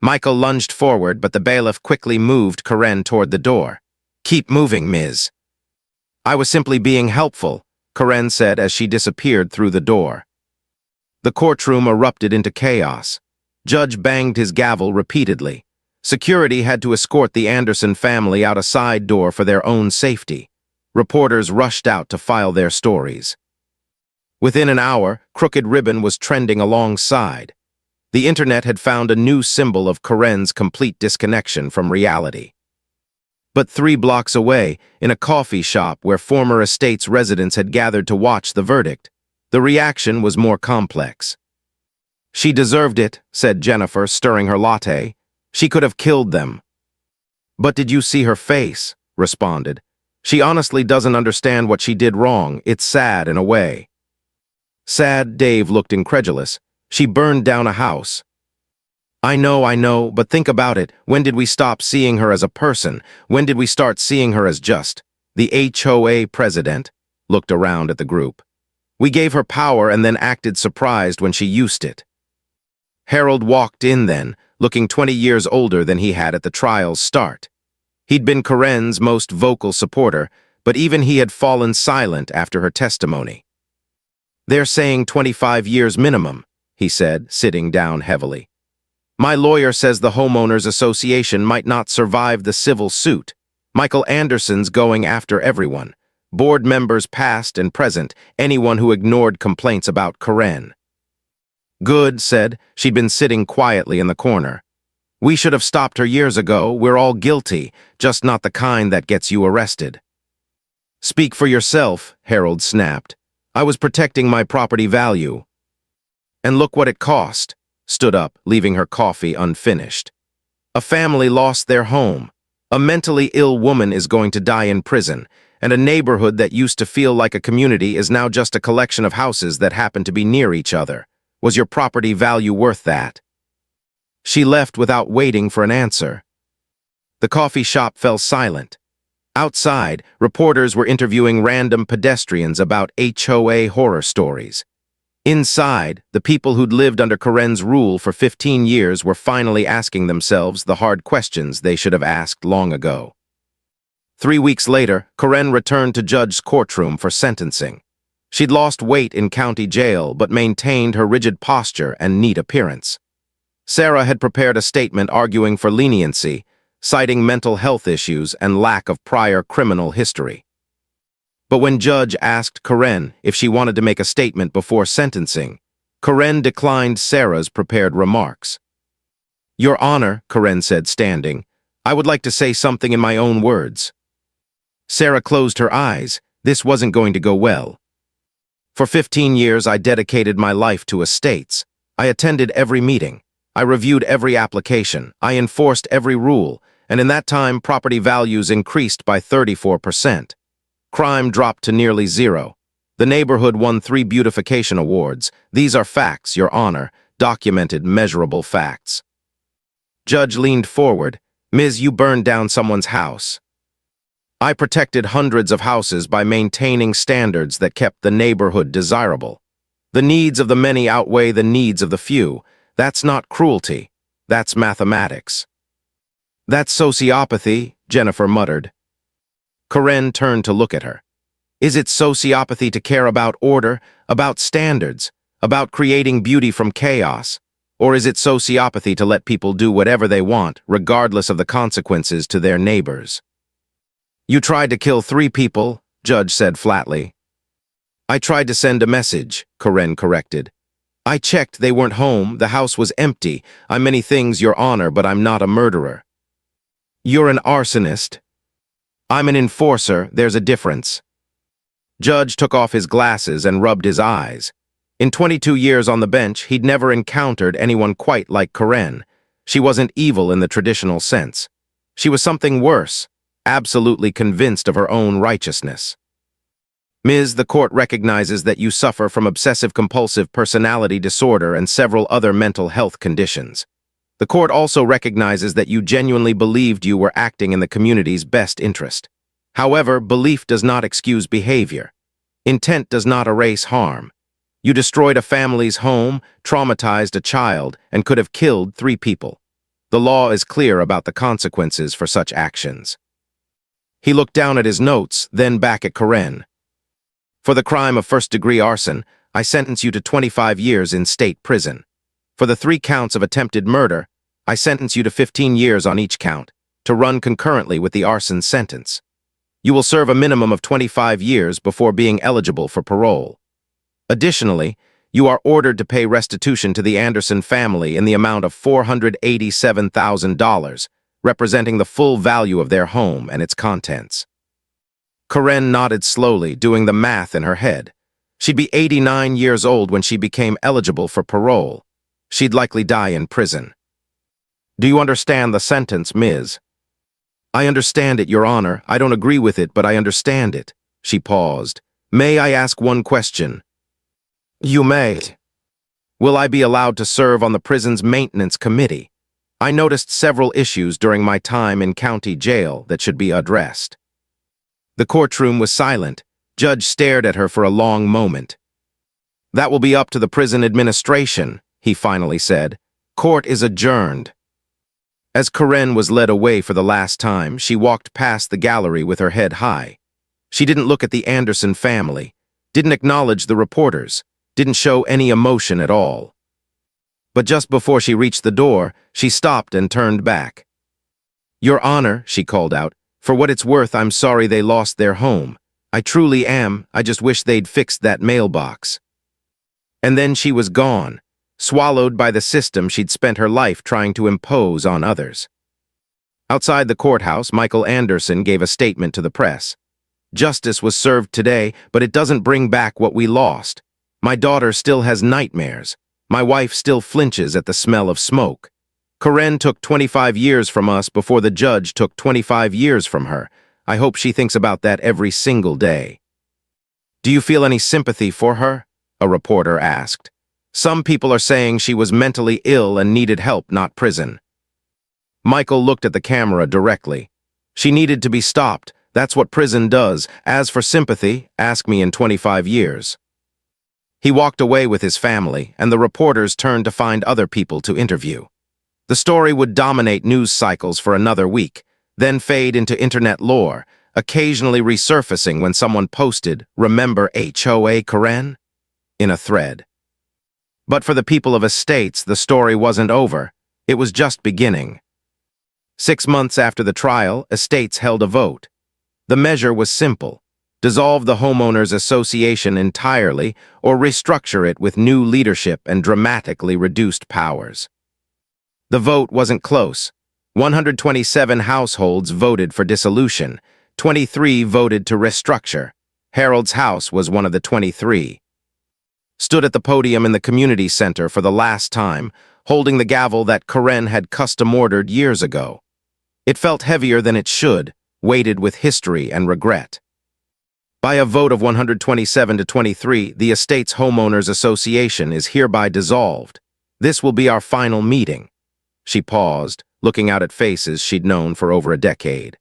Michael lunged forward, but the bailiff quickly moved Coincidental toward the door. Keep moving, Ms. I was simply being helpful, Coincidental said as she disappeared through the door. The courtroom erupted into chaos. Judge banged his gavel repeatedly. Security had to escort the Anderson family out a side door for their own safety. Reporters rushed out to file their stories. Within an hour, Crooked Ribbon was trending alongside. The internet had found a new symbol of Coincidental's complete disconnection from reality. But 3 blocks away, in a coffee shop where former estate's residents had gathered to watch the verdict, the reaction was more complex. She deserved it, said Jennifer, stirring her latte. She could have killed them. But did you see her face? Responded. She honestly doesn't understand what she did wrong. It's sad in a way. Sad, Dave looked incredulous. She burned down a house. I know, but think about it. When did we stop seeing her as a person? When did we start seeing her as just the HOA president? Looked around at the group. We gave her power and then acted surprised when she used it. Harold walked in then, looking 20 years older than he had at the trial's start. He'd been Coincidental's most vocal supporter, but even he had fallen silent after her testimony. They're saying 25 years minimum, he said, sitting down heavily. My lawyer says the homeowners association might not survive the civil suit. Michael Anderson's going after everyone. Board members past and present, anyone who ignored complaints about Coincidental. Good, said. She'd been sitting quietly in the corner. We should have stopped her years ago. We're all guilty, just not the kind that gets you arrested. Speak for yourself, Harold snapped. I was protecting my property value. And look what it cost. Stood up, leaving her coffee unfinished. A family lost their home. A mentally ill woman is going to die in prison, and a neighborhood that used to feel like a community is now just a collection of houses that happen to be near each other. Was your property value worth that? She left without waiting for an answer. The coffee shop fell silent. Outside, reporters were interviewing random pedestrians about HOA horror stories. Inside, the people who'd lived under Karen's rule for 15 years were finally asking themselves the hard questions they should have asked long ago. 3 weeks later, Karen returned to Judge's courtroom for sentencing. She'd lost weight in county jail but maintained her rigid posture and neat appearance. Sarah had prepared a statement arguing for leniency, citing mental health issues and lack of prior criminal history. But when Judge asked Karen if she wanted to make a statement before sentencing, Karen declined Sarah's prepared remarks. "Your Honor," Karen said, standing, "I would like to say something in my own words." Sarah closed her eyes. This wasn't going to go well. "For 15 years, I dedicated my life to estates. I attended every meeting. I reviewed every application. I enforced every rule, and in that time, property values increased by 34%. Crime dropped to nearly zero. The neighborhood won 3 beautification awards. These are facts, Your Honor, documented, measurable facts." Judge leaned forward. "Ms., you burned down someone's house. I protected hundreds of houses by maintaining standards that kept the neighborhood desirable. The needs of the many outweigh the needs of the few. That's not cruelty. That's mathematics." "That's sociopathy," Jennifer muttered. Karen turned to look at her. "Is it sociopathy to care about order, about standards, about creating beauty from chaos? Or is it sociopathy to let people do whatever they want, regardless of the consequences to their neighbors?" "You tried to kill 3 people," Judge said flatly. "I tried to send a message," Karen corrected. "I checked, they weren't home, the house was empty. I'm many things, Your Honor, but I'm not a murderer." "You're an arsonist." "I'm an enforcer, there's a difference." Judge took off his glasses and rubbed his eyes. In 22 years on the bench, he'd never encountered anyone quite like Karen. She wasn't evil in the traditional sense. She was something worse, absolutely convinced of her own righteousness. "Ms., the court recognizes that you suffer from obsessive-compulsive personality disorder and several other mental health conditions. The court also recognizes that you genuinely believed you were acting in the community's best interest. However, belief does not excuse behavior. Intent does not erase harm. You destroyed a family's home, traumatized a child, and could have killed 3 people. The law is clear about the consequences for such actions." He looked down at his notes, then back at Karen. "For the crime of first-degree arson, I sentence you to 25 years in state prison. For the 3 counts of attempted murder, I sentence you to 15 years on each count, to run concurrently with the arson sentence. You will serve a minimum of 25 years before being eligible for parole. Additionally, you are ordered to pay restitution to the Anderson family in the amount of $487,000, representing the full value of their home and its contents." Karen nodded slowly, doing the math in her head. She'd be 89 years old when she became eligible for parole. She'd likely die in prison. "Do you understand the sentence, Ms.?" "I understand it, Your Honor. I don't agree with it, but I understand it." She paused. "May I ask one question?" "You may." "Will I be allowed to serve on the prison's maintenance committee? I noticed several issues during my time in county jail that should be addressed." The courtroom was silent. Judge stared at her for a long moment. "That will be up to the prison administration," he finally said. "Court is adjourned." As Karen was led away for the last time, she walked past the gallery with her head high. She didn't look at the Anderson family, didn't acknowledge the reporters, didn't show any emotion at all. But just before she reached the door, she stopped and turned back. "Your Honor," she called out, "for what it's worth, I'm sorry they lost their home. I truly am. I just wish they'd fixed that mailbox." And then she was gone, swallowed by the system she'd spent her life trying to impose on others. Outside the courthouse, Michael Anderson gave a statement to the press. "Justice was served today, but it doesn't bring back what we lost. My daughter still has nightmares. My wife still flinches at the smell of smoke. Karen took 25 years from us before the judge took 25 years from her. I hope she thinks about that every single day." "Do you feel any sympathy for her?" a reporter asked. "Some people are saying she was mentally ill and needed help, not prison." Michael looked at the camera directly. "She needed to be stopped. That's what prison does. As for sympathy, ask me in 25 years. He walked away with his family, and the reporters turned to find other people to interview. The story would dominate news cycles for another week, then fade into internet lore, occasionally resurfacing when someone posted, "Remember hoakaren?" in a thread. But for the people of Estates, the story wasn't over. It was just beginning. 6 months after the trial, Estates held a vote. The measure was simple: dissolve the Homeowners Association entirely or restructure it with new leadership and dramatically reduced powers. The vote wasn't close. 127 households voted for dissolution. 23 voted to restructure. Harold's house was one of the 23. Stood at the podium in the community center for the last time, holding the gavel that Karen had custom-ordered years ago. It felt heavier than it should, weighted with history and regret. By a vote of 127 to 23, the Estates Homeowners Association is hereby dissolved. This will be our final meeting. She paused, looking out at faces she'd known for over a decade.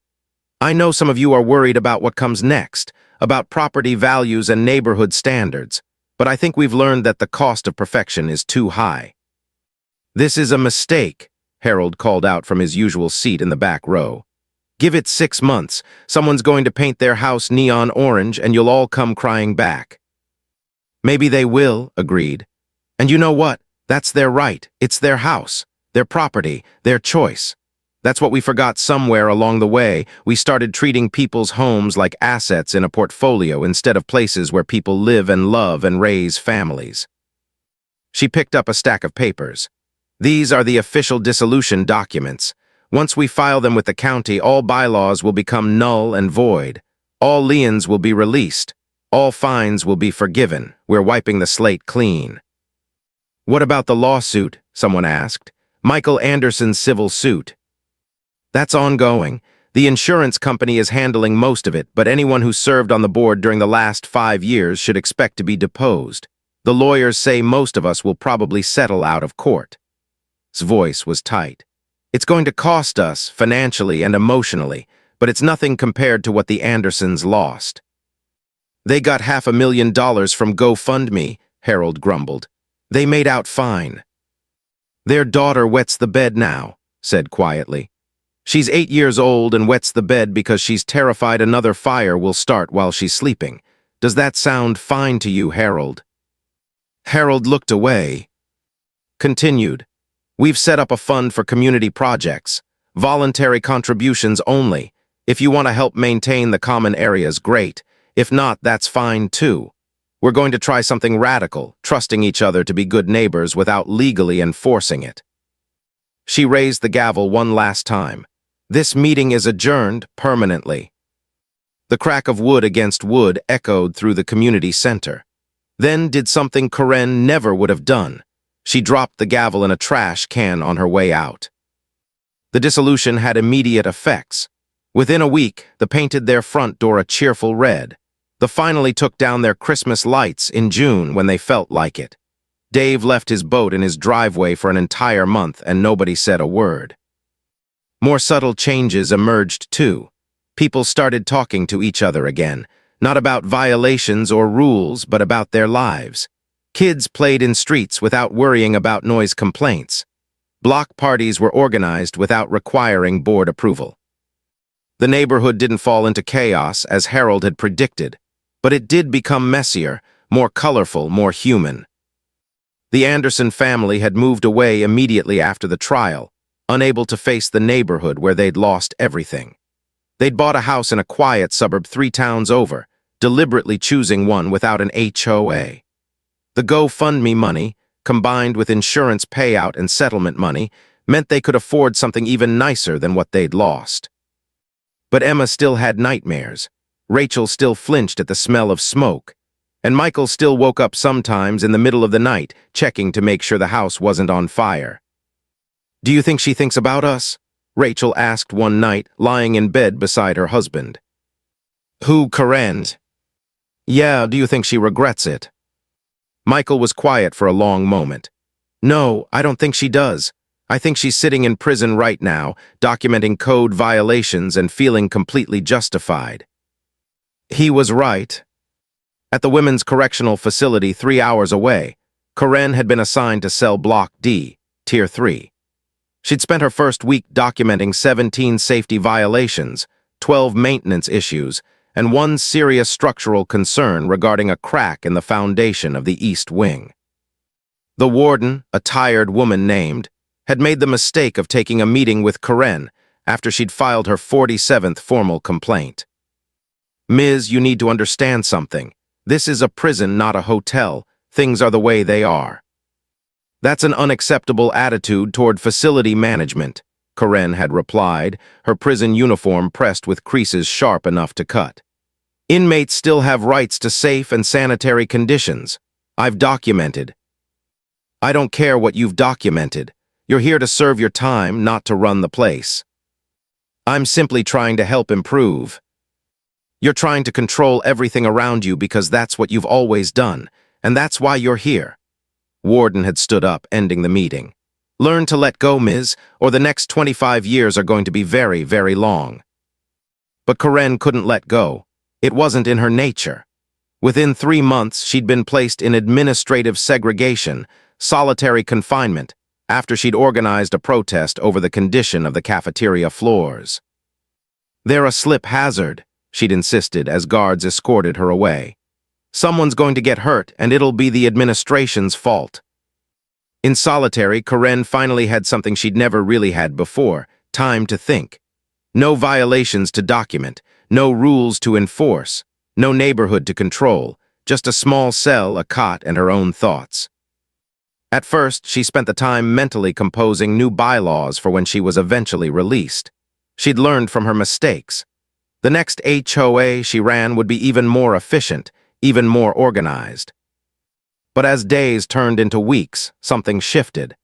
"I know some of you are worried about what comes next, about property values and neighborhood standards, but I think we've learned that the cost of perfection is too high." "This is a mistake," Harold called out from his usual seat in the back row. "Give it 6 months. Someone's going to paint their house neon orange and you'll all come crying back." "Maybe they will," agreed. "And you know what? That's their right. It's their house, their property, their choice. That's what we forgot somewhere along the way. We started treating people's homes like assets in a portfolio instead of places where people live and love and raise families." She picked up a stack of papers. "These are the official dissolution documents. Once we file them with the county, all bylaws will become null and void. All liens will be released. All fines will be forgiven. We're wiping the slate clean." "What about the lawsuit?" someone asked. "Michael Anderson's civil suit." "That's ongoing. The insurance company is handling most of it, but anyone who served on the board during the last 5 years should expect to be deposed. The lawyers say most of us will probably settle out of court." His voice was tight. "It's going to cost us, financially and emotionally, but it's nothing compared to what the Andersons lost." "They got $500,000 from GoFundMe," Harold grumbled. "They made out fine." "Their daughter wets the bed now," said quietly. "She's 8 years old and wets the bed because she's terrified another fire will start while she's sleeping. Does that sound fine to you, Harold?" Harold looked away. Continued. "We've set up a fund for community projects. Voluntary contributions only. If you want to help maintain the common areas, great. If not, that's fine too. We're going to try something radical, trusting each other to be good neighbors without legally enforcing it." She raised the gavel one last time. "This meeting is adjourned permanently." The crack of wood against wood echoed through the community center. Then did something Karen never would have done. She dropped the gavel in a trash can on her way out. The dissolution had immediate effects. Within a week, they painted their front door a cheerful red. They finally took down their Christmas lights in June when they felt like it. Dave left his boat in his driveway for an entire month and nobody said a word. More subtle changes emerged too. People started talking to each other again, not about violations or rules, but about their lives. Kids played in streets without worrying about noise complaints. Block parties were organized without requiring board approval. The neighborhood didn't fall into chaos as Harold had predicted, but it did become messier, more colorful, more human. The Anderson family had moved away immediately after the trial, unable to face the neighborhood where they'd lost everything. They'd bought a house in a quiet suburb 3 towns over, deliberately choosing one without an HOA. The GoFundMe money, combined with insurance payout and settlement money, meant they could afford something even nicer than what they'd lost. But Emma still had nightmares. Rachel still flinched at the smell of smoke. And Michael still woke up sometimes in the middle of the night, checking to make sure the house wasn't on fire. "Do you think she thinks about us?" Rachel asked one night, lying in bed beside her husband. "Hoakaren." "Yeah, do you think she regrets it?" Michael was quiet for a long moment. "No, I don't think she does. I think she's sitting in prison right now, documenting code violations and feeling completely justified." He was right. At the women's correctional facility 3 hours away, Karen had been assigned to cell Block D, Tier 3. She'd spent her first week documenting 17 safety violations, 12 maintenance issues, and one serious structural concern regarding a crack in the foundation of the East Wing. The warden, a tired woman named, had made the mistake of taking a meeting with Karen after she'd filed her 47th formal complaint. "Ms., you need to understand something. This is a prison, not a hotel. Things are the way they are." "That's an unacceptable attitude toward facility management," Karen had replied, her prison uniform pressed with creases sharp enough to cut. "Inmates still have rights to safe and sanitary conditions. I've documented." "I don't care what you've documented. You're here to serve your time, not to run the place." "I'm simply trying to help improve." "You're trying to control everything around you because that's what you've always done, and that's why you're here." Warden had stood up, ending the meeting. "Learn to let go, Ms., or the next 25 years are going to be very, very long." But Karen couldn't let go. It wasn't in her nature. Within 3 months, she'd been placed in administrative segregation, solitary confinement, after she'd organized a protest over the condition of the cafeteria floors. "They're a slip hazard," she'd insisted as guards escorted her away. "Someone's going to get hurt, and it'll be the administration's fault." In solitary, Karen finally had something she'd never really had before: time to think. No violations to document, no rules to enforce, no neighborhood to control, just a small cell, a cot, and her own thoughts. At first, she spent the time mentally composing new bylaws for when she was eventually released. She'd learned from her mistakes. The next HOA she ran would be even more efficient, even more organized. But as days turned into weeks, something shifted.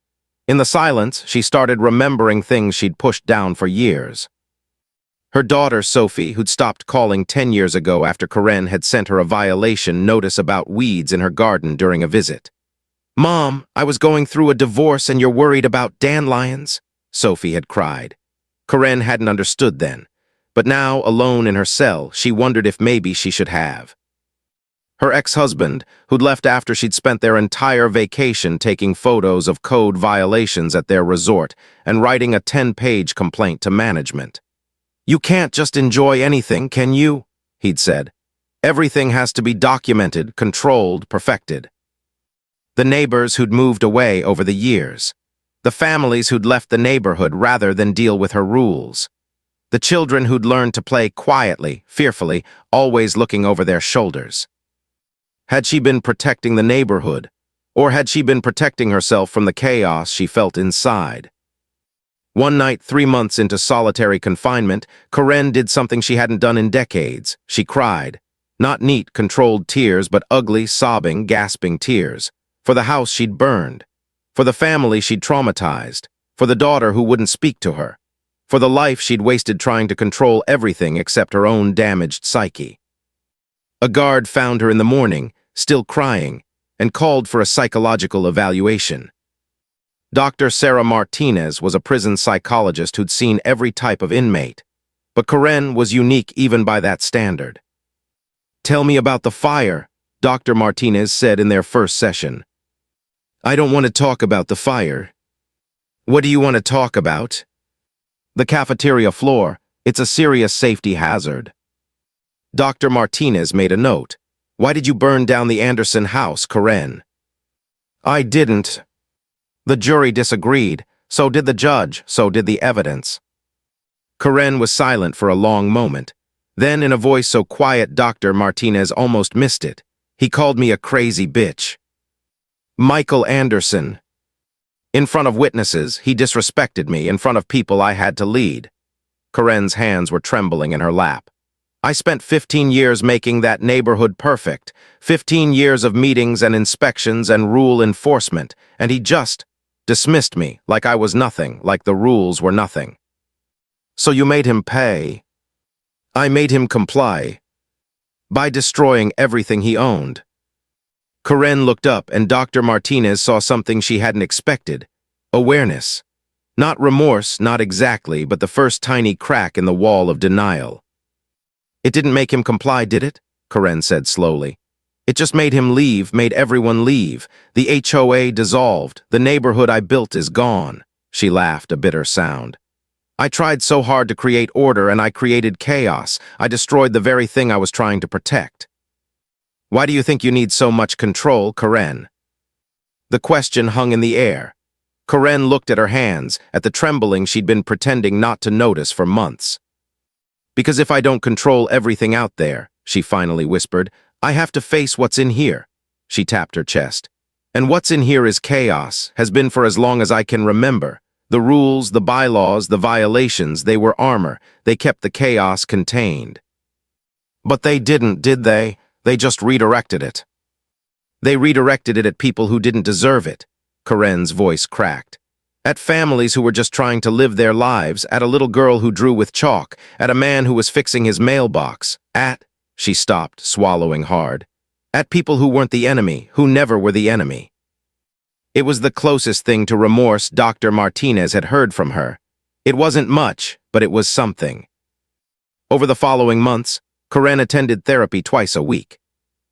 In the silence, she started remembering things she'd pushed down for years. Her daughter, Sophie, who'd stopped calling 10 years ago after Karen had sent her a violation notice about weeds in her garden during a visit. "Mom, I was going through a divorce and you're worried about dandelions," Sophie had cried. Karen hadn't understood then, but now, alone in her cell, she wondered if maybe she should have. Her ex-husband, who'd left after she'd spent their entire vacation taking photos of code violations at their resort and writing a 10-page complaint to management. "You can't just enjoy anything, can you?" he'd said. "Everything has to be documented, controlled, perfected." The neighbors who'd moved away over the years. The families who'd left the neighborhood rather than deal with her rules. The children who'd learned to play quietly, fearfully, always looking over their shoulders. Had she been protecting the neighborhood, or had she been protecting herself from the chaos she felt inside? One night, 3 months into solitary confinement, Karen did something she hadn't done in decades. She cried. Not neat, controlled tears, but ugly, sobbing, gasping tears. For the house she'd burned. For the family she'd traumatized. For the daughter who wouldn't speak to her. For the life she'd wasted trying to control everything except her own damaged psyche. A guard found her in the morning, still crying, and called for a psychological evaluation. Dr. Sarah Martinez was a prison psychologist who'd seen every type of inmate, but Karen was unique even by that standard. "Tell me about the fire," Dr. Martinez said in their first session. "I don't want to talk about the fire." "What do you want to talk about?" "The cafeteria floor. It's a serious safety hazard." Dr. Martinez made a note. "Why did you burn down the Anderson house, Karen?" "I didn't." The jury disagreed. So did the judge. So did the evidence. Karen was silent for a long moment. Then, in a voice so quiet Dr. Martinez almost missed it, "He called me a crazy bitch." Michael Anderson. In front of witnesses, he disrespected me in front of people I had to lead. Karen's hands were trembling in her lap. I spent 15 years making that neighborhood perfect, 15 years of meetings and inspections and rule enforcement, and he just dismissed me like I was nothing, like the rules were nothing. So you made him pay. I made him comply by destroying everything he owned. Karen looked up and Dr. Martinez saw something she hadn't expected. Awareness. Not remorse, not exactly, but the first tiny crack in the wall of denial. It didn't make him comply, did it? Karen said slowly. It just made him leave, made everyone leave. The HOA dissolved. The neighborhood I built is gone. She laughed, a bitter sound. I tried so hard to create order and I created chaos. I destroyed the very thing I was trying to protect. Why do you think you need so much control, Karen? The question hung in the air. Karen looked at her hands, at the trembling she'd been pretending not to notice for months. Because if I don't control everything out there, she finally whispered, I have to face what's in here. She tapped her chest. And what's in here is chaos, has been for as long as I can remember. The rules, the bylaws, the violations, they were armor. They kept the chaos contained. But they didn't, did they? They just redirected it. They redirected it at people who didn't deserve it. Karen's voice cracked. At families who were just trying to live their lives, at a little girl who drew with chalk, at a man who was fixing his mailbox, she stopped, swallowing hard. At people who weren't the enemy, who never were the enemy. It was the closest thing to remorse Dr. Martinez had heard from her. It wasn't much, but it was something. Over the following months, Karen attended therapy twice a week.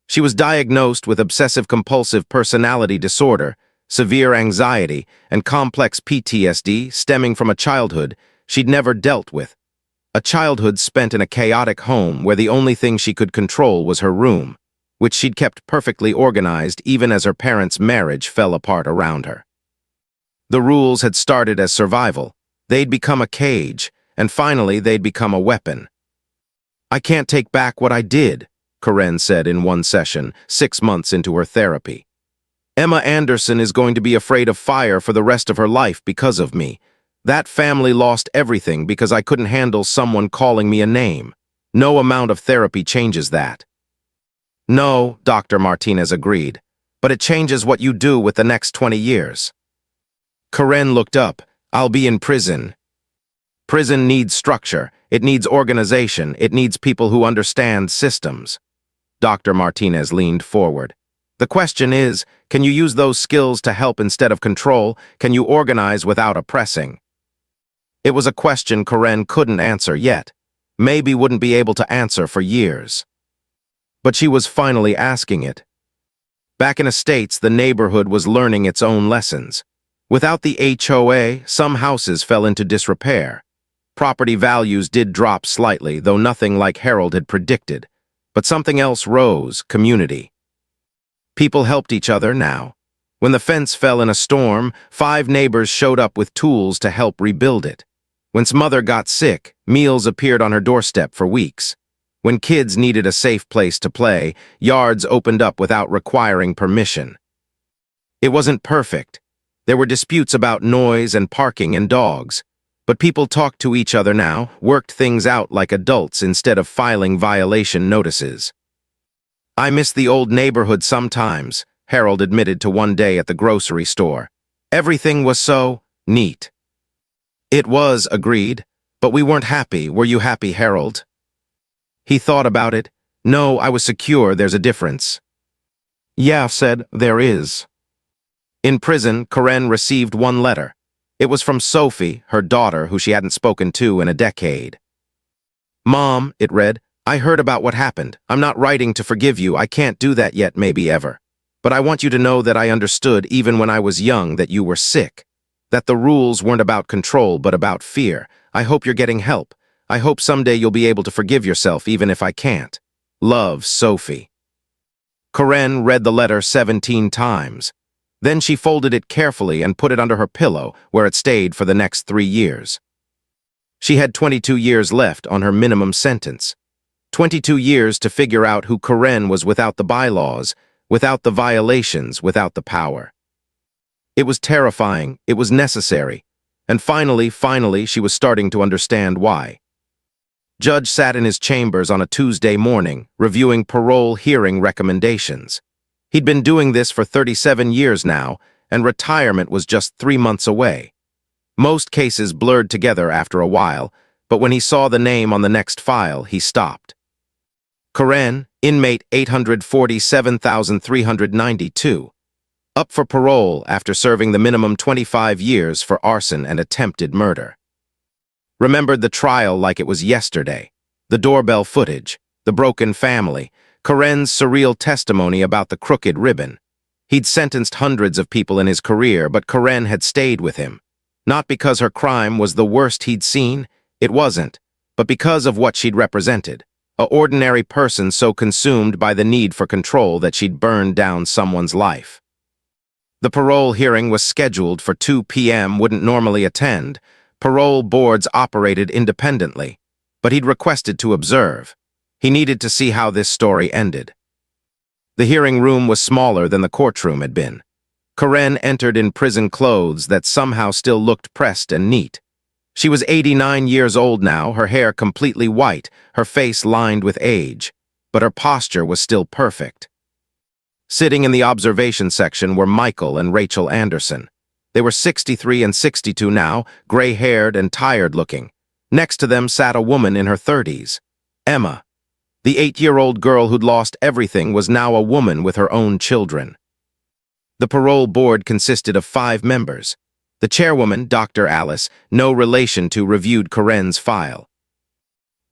She was diagnosed with obsessive-compulsive personality disorder, severe anxiety, and complex PTSD stemming from a childhood she'd never dealt with. A childhood spent in a chaotic home where the only thing she could control was her room, which she'd kept perfectly organized even as her parents' marriage fell apart around her. The rules had started as survival. They'd become a cage, and finally they'd become a weapon. I can't take back what I did, Karen said in one session, 6 months into her therapy. Emma Anderson is going to be afraid of fire for the rest of her life because of me. That family lost everything because I couldn't handle someone calling me a name. No amount of therapy changes that. No, Dr. Martinez agreed, but it changes what you do with the next 20 years. Karen looked up. I'll be in prison. Prison needs structure. It needs organization. It needs people who understand systems. Dr. Martinez leaned forward. The question is, can you use those skills to help instead of control? Can you organize without oppressing? It was a question Karen couldn't answer yet. Maybe wouldn't be able to answer for years. But she was finally asking it. Back in the States, the neighborhood was learning its own lessons. Without the HOA, some houses fell into disrepair. Property values did drop slightly, though nothing like Harold had predicted. But something else rose, community. People helped each other now. When the fence fell in a storm, 5 neighbors showed up with tools to help rebuild it. When mother got sick, meals appeared on her doorstep for weeks. When kids needed a safe place to play, yards opened up without requiring permission. It wasn't perfect. There were disputes about noise and parking and dogs. But people talked to each other now, worked things out like adults instead of filing violation notices. I miss the old neighborhood sometimes, Harold admitted to one day at the grocery store. Everything was so neat. It was, agreed, but we weren't happy. Were you happy, Harold? He thought about it. No, I was secure. There's a difference. Yeah, said, there is. In prison, Karen received one letter. It was from Sophie, her daughter, who she hadn't spoken to in a decade. Mom, it read, I heard about what happened. I'm not writing to forgive you. I can't do that yet, maybe ever. But I want you to know that I understood, even when I was young, that you were sick. That the rules weren't about control, but about fear. I hope you're getting help. I hope someday you'll be able to forgive yourself, even if I can't. Love, Sophie. Karen read the letter 17 times. Then she folded it carefully and put it under her pillow, where it stayed for the next 3 years. She had 22 years left on her minimum sentence. 22 years to figure out who Karen was without the bylaws, without the violations, without the power. It was terrifying, it was necessary. And finally, she was starting to understand why. Judge sat in his chambers on a Tuesday morning, reviewing parole hearing recommendations. He'd been doing this for 37 years now, and retirement was just 3 months away. Most cases blurred together after a while, but when he saw the name on the next file, he stopped. Hoakaren, inmate 847,392. Up for parole after serving the minimum 25 years for arson and attempted murder. Remembered the trial like it was yesterday. The doorbell footage, the broken family, Hoakaren's surreal testimony about the crooked ribbon. He'd sentenced hundreds of people in his career, but Hoakaren had stayed with him. Not because her crime was the worst he'd seen, it wasn't, but because of what she'd represented. An ordinary person so consumed by the need for control that she'd burned down someone's life. The parole hearing was scheduled for 2 p.m. Wouldn't normally attend. Parole boards operated independently, but he'd requested to observe. He needed to see how this story ended. The hearing room was smaller than the courtroom had been. Hoakaren entered in prison clothes that somehow still looked pressed and neat. She was 89 years old now, her hair completely white, her face lined with age, but her posture was still perfect. Sitting in the observation section were Michael and Rachel Anderson. They were 63 and 62 now, gray-haired and tired-looking. Next to them sat a woman in her 30s. Emma. The 8-year-old girl who'd lost everything was now a woman with her own children. The parole board consisted of 5 members. The chairwoman, Dr. Alice, no relation to, reviewed Hoakaren's file.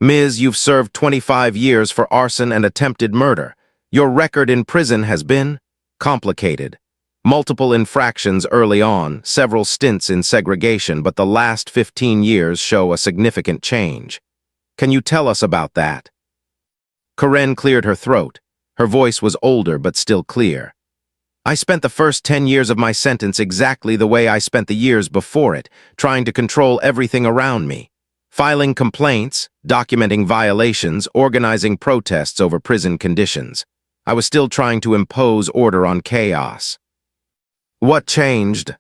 Ms., you've served 25 years for arson and attempted murder. Your record in prison has been complicated. Multiple infractions early on, several stints in segregation, but the last 15 years show a significant change. Can you tell us about that? Hoakaren cleared her throat. Her voice was older but still clear. I spent the first 10 years of my sentence exactly the way I spent the years before it, trying to control everything around me. Filing complaints, documenting violations, organizing protests over prison conditions. I was still trying to impose order on chaos. What changed?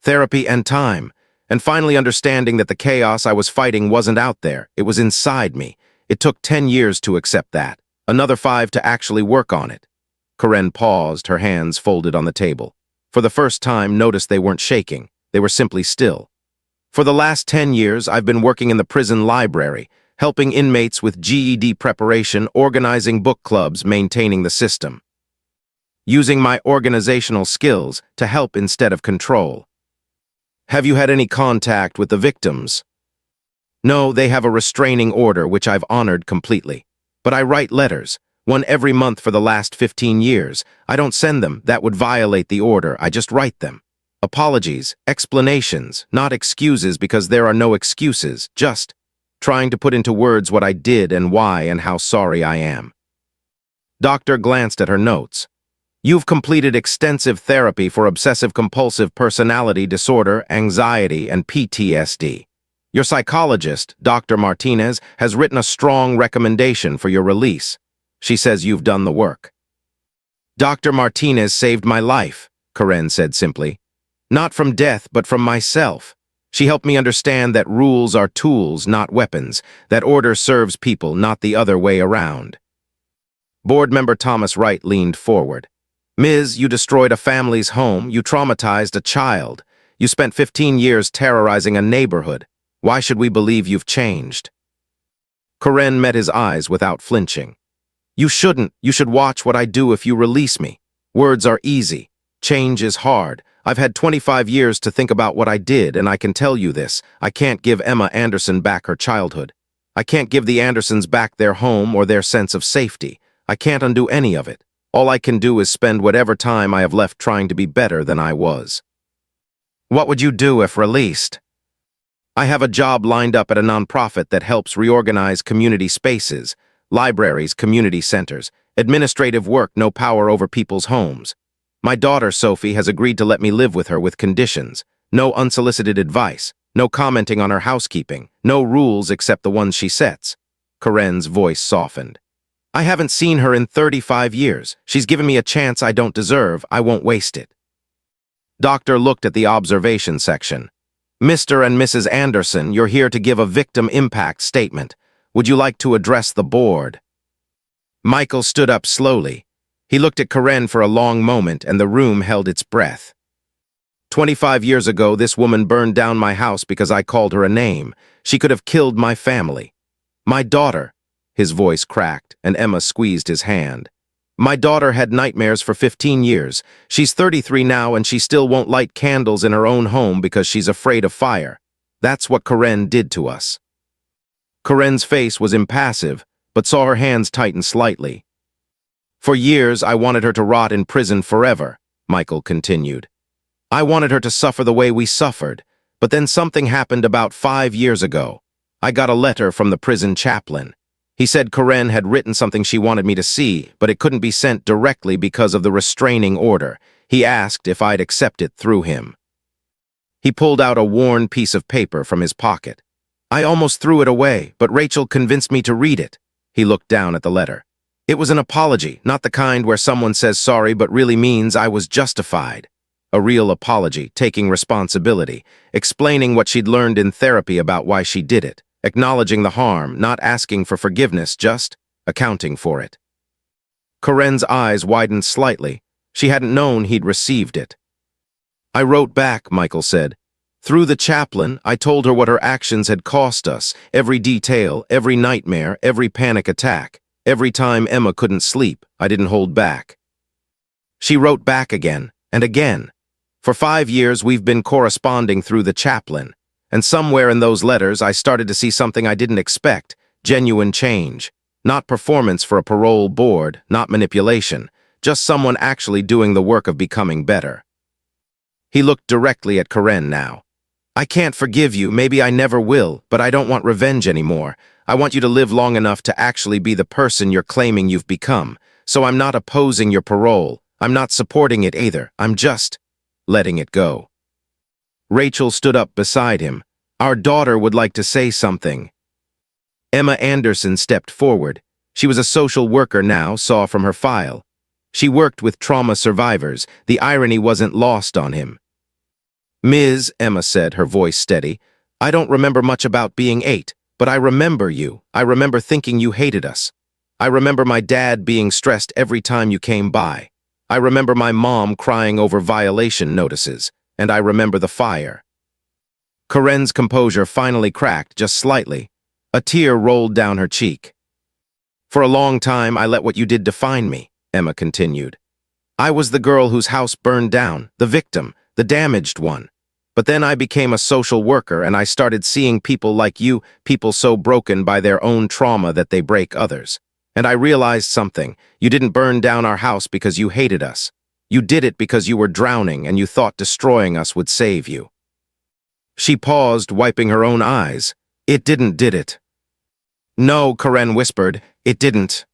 Therapy and time, and finally understanding that the chaos I was fighting wasn't out there, it was inside me. It took 10 years to accept that, another 5 to actually work on it. Hoakaren paused, her hands folded on the table. For the first time, noticed they weren't shaking, they were simply still. For the last 10 years, I've been working in the prison library, helping inmates with GED preparation, organizing book clubs, maintaining the system. Using my organizational skills to help instead of control. Have you had any contact with the victims? No, they have a restraining order, which I've honored completely. But I write letters, one every month for the last 15 years. I don't send them, that would violate the order, I just write them. Apologies, explanations, not excuses because there are no excuses, just trying to put into words what I did and why and how sorry I am. Doctor glanced at her notes. You've completed extensive therapy for obsessive-compulsive personality disorder, anxiety, and PTSD. Your psychologist, Dr. Martinez, has written a strong recommendation for your release. She says you've done the work. Dr. Martinez saved my life, Hoakaren said simply. Not from death, but from myself. She helped me understand that rules are tools, not weapons, that order serves people, not the other way around. Board member Thomas Wright leaned forward. Ms., you destroyed a family's home, you traumatized a child. You spent 15 years terrorizing a neighborhood. Why should we believe you've changed? Hoakaren met his eyes without flinching. You shouldn't. You should watch what I do if you release me. Words are easy. Change is hard. I've had 25 years to think about what I did, and I can tell you this. I can't give Emma Anderson back her childhood. I can't give the Andersons back their home or their sense of safety. I can't undo any of it. All I can do is spend whatever time I have left trying to be better than I was. What would you do if released? I have a job lined up at a nonprofit that helps reorganize community spaces, libraries, community centers, administrative work, no power over people's homes. My daughter, Sophie, has agreed to let me live with her with conditions. No unsolicited advice, no commenting on her housekeeping, no rules except the ones she sets. Hoakaren's voice softened. I haven't seen her in 35 years. She's given me a chance I don't deserve. I won't waste it. Doctor looked at the observation section. Mr. and Mrs. Anderson, you're here to give a victim impact statement. Would you like to address the board? Michael stood up slowly. He looked at Karen for a long moment, and the room held its breath. 25 years ago, this woman burned down my house because I called her a name. She could have killed my family. My daughter, his voice cracked, and Emma squeezed his hand. My daughter had nightmares for 15 years. She's 33 now, and she still won't light candles in her own home because she's afraid of fire. That's what Karen did to us. Karen's face was impassive, but saw her hands tighten slightly. For years, I wanted her to rot in prison forever, Michael continued. I wanted her to suffer the way we suffered, but then something happened about 5 years ago. I got a letter from the prison chaplain. He said Karen had written something she wanted me to see, but it couldn't be sent directly because of the restraining order. He asked if I'd accept it through him. He pulled out a worn piece of paper from his pocket. I almost threw it away, but Rachel convinced me to read it. He looked down at the letter. It was an apology, not the kind where someone says sorry but really means I was justified. A real apology, taking responsibility, explaining what she'd learned in therapy about why she did it, acknowledging the harm, not asking for forgiveness, just accounting for it. Karen's eyes widened slightly. She hadn't known he'd received it. I wrote back, Michael said. Through the chaplain, I told her what her actions had cost us, every detail, every nightmare, every panic attack. Every time Emma couldn't sleep, I didn't hold back. She wrote back again, and again. For 5 years, we've been corresponding through the chaplain, and somewhere in those letters, I started to see something I didn't expect, genuine change. Not performance for a parole board, not manipulation, just someone actually doing the work of becoming better. He looked directly at Karen now. I can't forgive you, maybe I never will, but I don't want revenge anymore. I want you to live long enough to actually be the person you're claiming you've become. So I'm not opposing your parole. I'm not supporting it either. I'm just letting it go. Rachel stood up beside him. Our daughter would like to say something. Emma Anderson stepped forward. She was a social worker now, saw from her file. She worked with trauma survivors. The irony wasn't lost on him. Ms., Emma said, her voice steady, I don't remember much about being 8, but I remember you. I remember thinking you hated us. I remember my dad being stressed every time you came by. I remember my mom crying over violation notices, and I remember the fire. Karen's composure finally cracked just slightly. A tear rolled down her cheek. For a long time, I let what you did define me, Emma continued. I was the girl whose house burned down, the victim, the damaged one. But then I became a social worker and I started seeing people like you, people so broken by their own trauma that they break others. And I realized something. You didn't burn down our house because you hated us. You did it because you were drowning and you thought destroying us would save you. She paused, wiping her own eyes. It didn't, did it? No, Karen whispered. It didn't.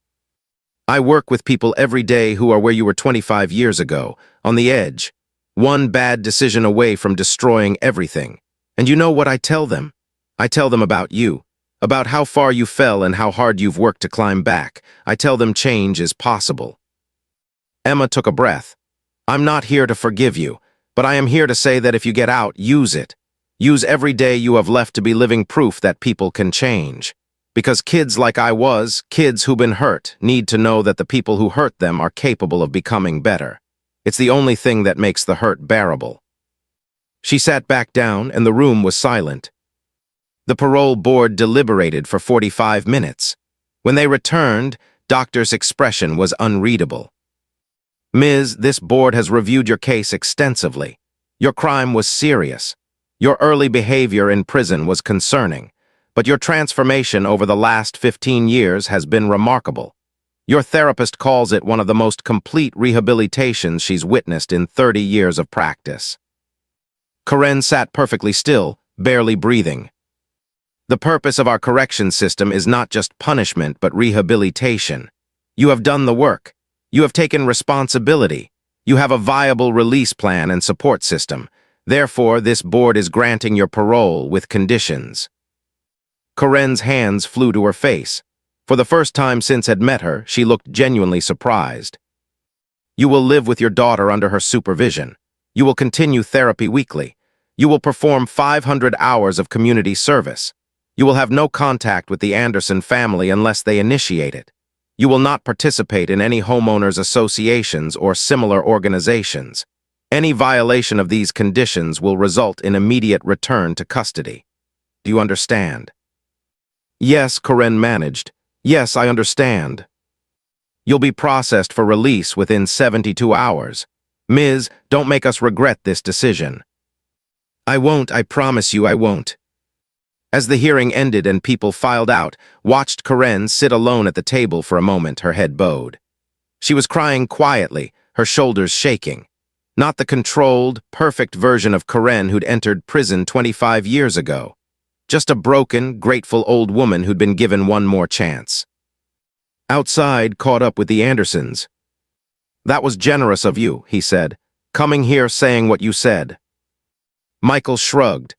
I work with people every day who are where you were 25 years ago, on the edge. One bad decision away from destroying everything. And you know what I tell them? I tell them about you, about how far you fell and how hard you've worked to climb back. I tell them change is possible. Emma took a breath. I'm not here to forgive you, but I am here to say that if you get out, use it. Use every day you have left to be living proof that people can change. Because kids like I was, kids who've been hurt, need to know that the people who hurt them are capable of becoming better. It's the only thing that makes the hurt bearable. She sat back down, and the room was silent. The parole board deliberated for 45 minutes. When they returned, Doctor's expression was unreadable. Ms., this board has reviewed your case extensively. Your crime was serious. Your early behavior in prison was concerning. But your transformation over the last 15 years has been remarkable. Your therapist calls it one of the most complete rehabilitations she's witnessed in 30 years of practice. Karen sat perfectly still, barely breathing. The purpose of our correction system is not just punishment, but rehabilitation. You have done the work. You have taken responsibility. You have a viable release plan and support system. Therefore, this board is granting your parole with conditions. Karen's hands flew to her face. For the first time since had met her, she looked genuinely surprised. You will live with your daughter under her supervision. You will continue therapy weekly. You will perform 500 hours of community service. You will have no contact with the Anderson family unless they initiate it. You will not participate in any homeowners associations or similar organizations. Any violation of these conditions will result in immediate return to custody. Do you understand? Yes, Corinne managed. Yes, I understand. You'll be processed for release within 72 hours. Ms., don't make us regret this decision. I won't, I promise you I won't. As the hearing ended and people filed out, watched Corinne sit alone at the table for a moment, her head bowed. She was crying quietly, her shoulders shaking. Not the controlled, perfect version of Corinne who'd entered prison 25 years ago. Just a broken, grateful old woman who'd been given one more chance. Outside, caught up with the Andersons. That was generous of you, he said, coming here saying what you said. Michael shrugged.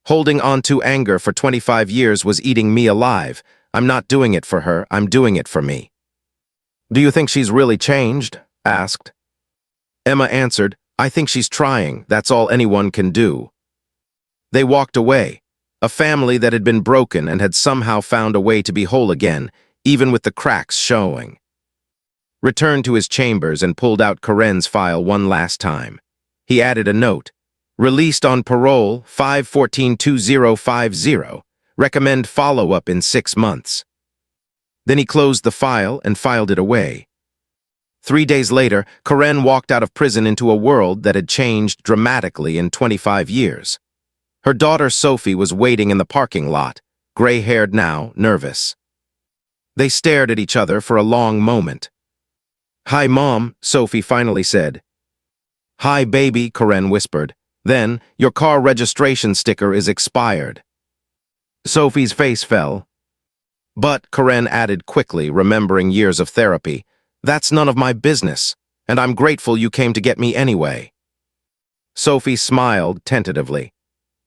Holding on to anger for 25 years was eating me alive. I'm not doing it for her, I'm doing it for me. Do you think she's really changed? Asked. Emma answered, I think she's trying, that's all anyone can do. They walked away. A family that had been broken and had somehow found a way to be whole again, even with the cracks showing. Returned to his chambers and pulled out Corinne's file one last time. He added a note. Released on parole 5/14/2050. Recommend follow-up in 6 months. Then he closed the file and filed it away. 3 days later, Corinne walked out of prison into a world that had changed dramatically in 25 years. Her daughter Sophie was waiting in the parking lot, gray-haired now, nervous. They stared at each other for a long moment. Hi, Mom, Sophie finally said. Hi, baby, Corinne whispered. Then, your car registration sticker is expired. Sophie's face fell. But, Corinne added quickly, remembering years of therapy, that's none of my business, and I'm grateful you came to get me anyway. Sophie smiled tentatively.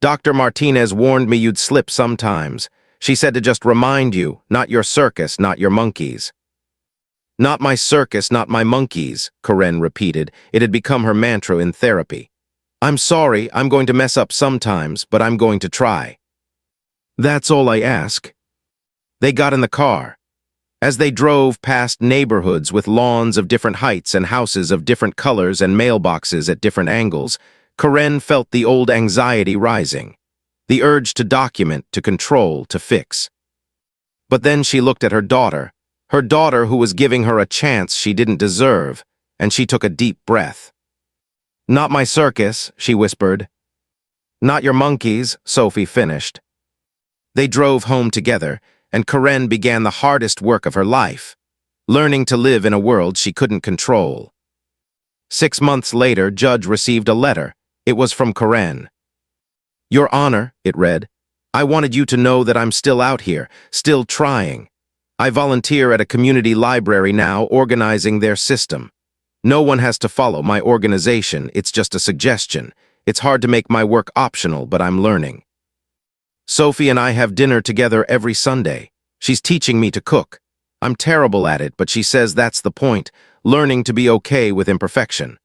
Dr. Martinez warned me you'd slip sometimes. She said to just remind you, not your circus, not your monkeys. Not my circus, not my monkeys, Corinne repeated. It had become her mantra in therapy. I'm sorry, I'm going to mess up sometimes, but I'm going to try. That's all I ask. They got in the car. As they drove past neighborhoods with lawns of different heights and houses of different colors and mailboxes at different angles, Corinne felt the old anxiety rising, the urge to document, to control, to fix. But then she looked at her daughter who was giving her a chance she didn't deserve, and she took a deep breath. Not my circus, she whispered. Not your monkeys, Sophie finished. They drove home together, and Corinne began the hardest work of her life, learning to live in a world she couldn't control. 6 months later, Judge received a letter. It was from Corinne. Your Honor, it read, I wanted you to know that I'm still out here, still trying. I volunteer at a community library now, organizing their system. No one has to follow my organization, it's just a suggestion. It's hard to make my work optional, but I'm learning. Sophie and I have dinner together every Sunday. She's teaching me to cook. I'm terrible at it, but she says that's the point, learning to be okay with imperfection.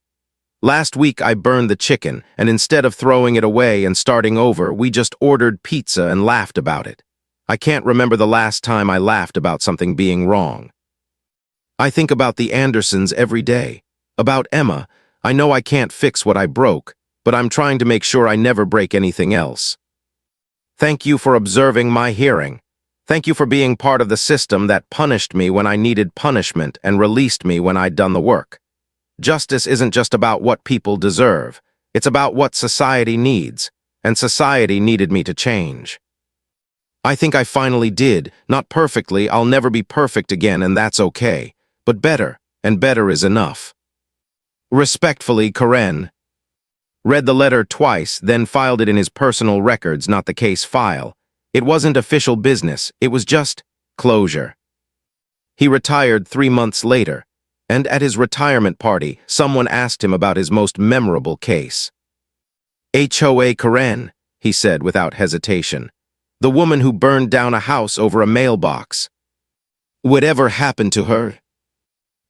Last week I burned the chicken, and instead of throwing it away and starting over, we just ordered pizza and laughed about it. I can't remember the last time I laughed about something being wrong. I think about the Andersons every day. About Emma, I know I can't fix what I broke, but I'm trying to make sure I never break anything else. Thank you for observing my hearing. Thank you for being part of the system that punished me when I needed punishment and released me when I'd done the work. Justice isn't just about what people deserve. It's about what society needs, and society needed me to change. I think I finally did. Not perfectly, I'll never be perfect again, and that's okay. But better, and better is enough. Respectfully, Corinne. Read the letter twice, then filed it in his personal records, not the case file. It wasn't official business, it was just closure. He retired 3 months later, and at his retirement party, someone asked him about his most memorable case. HOA Corinne, he said without hesitation. The woman who burned down a house over a mailbox. Whatever happened to her?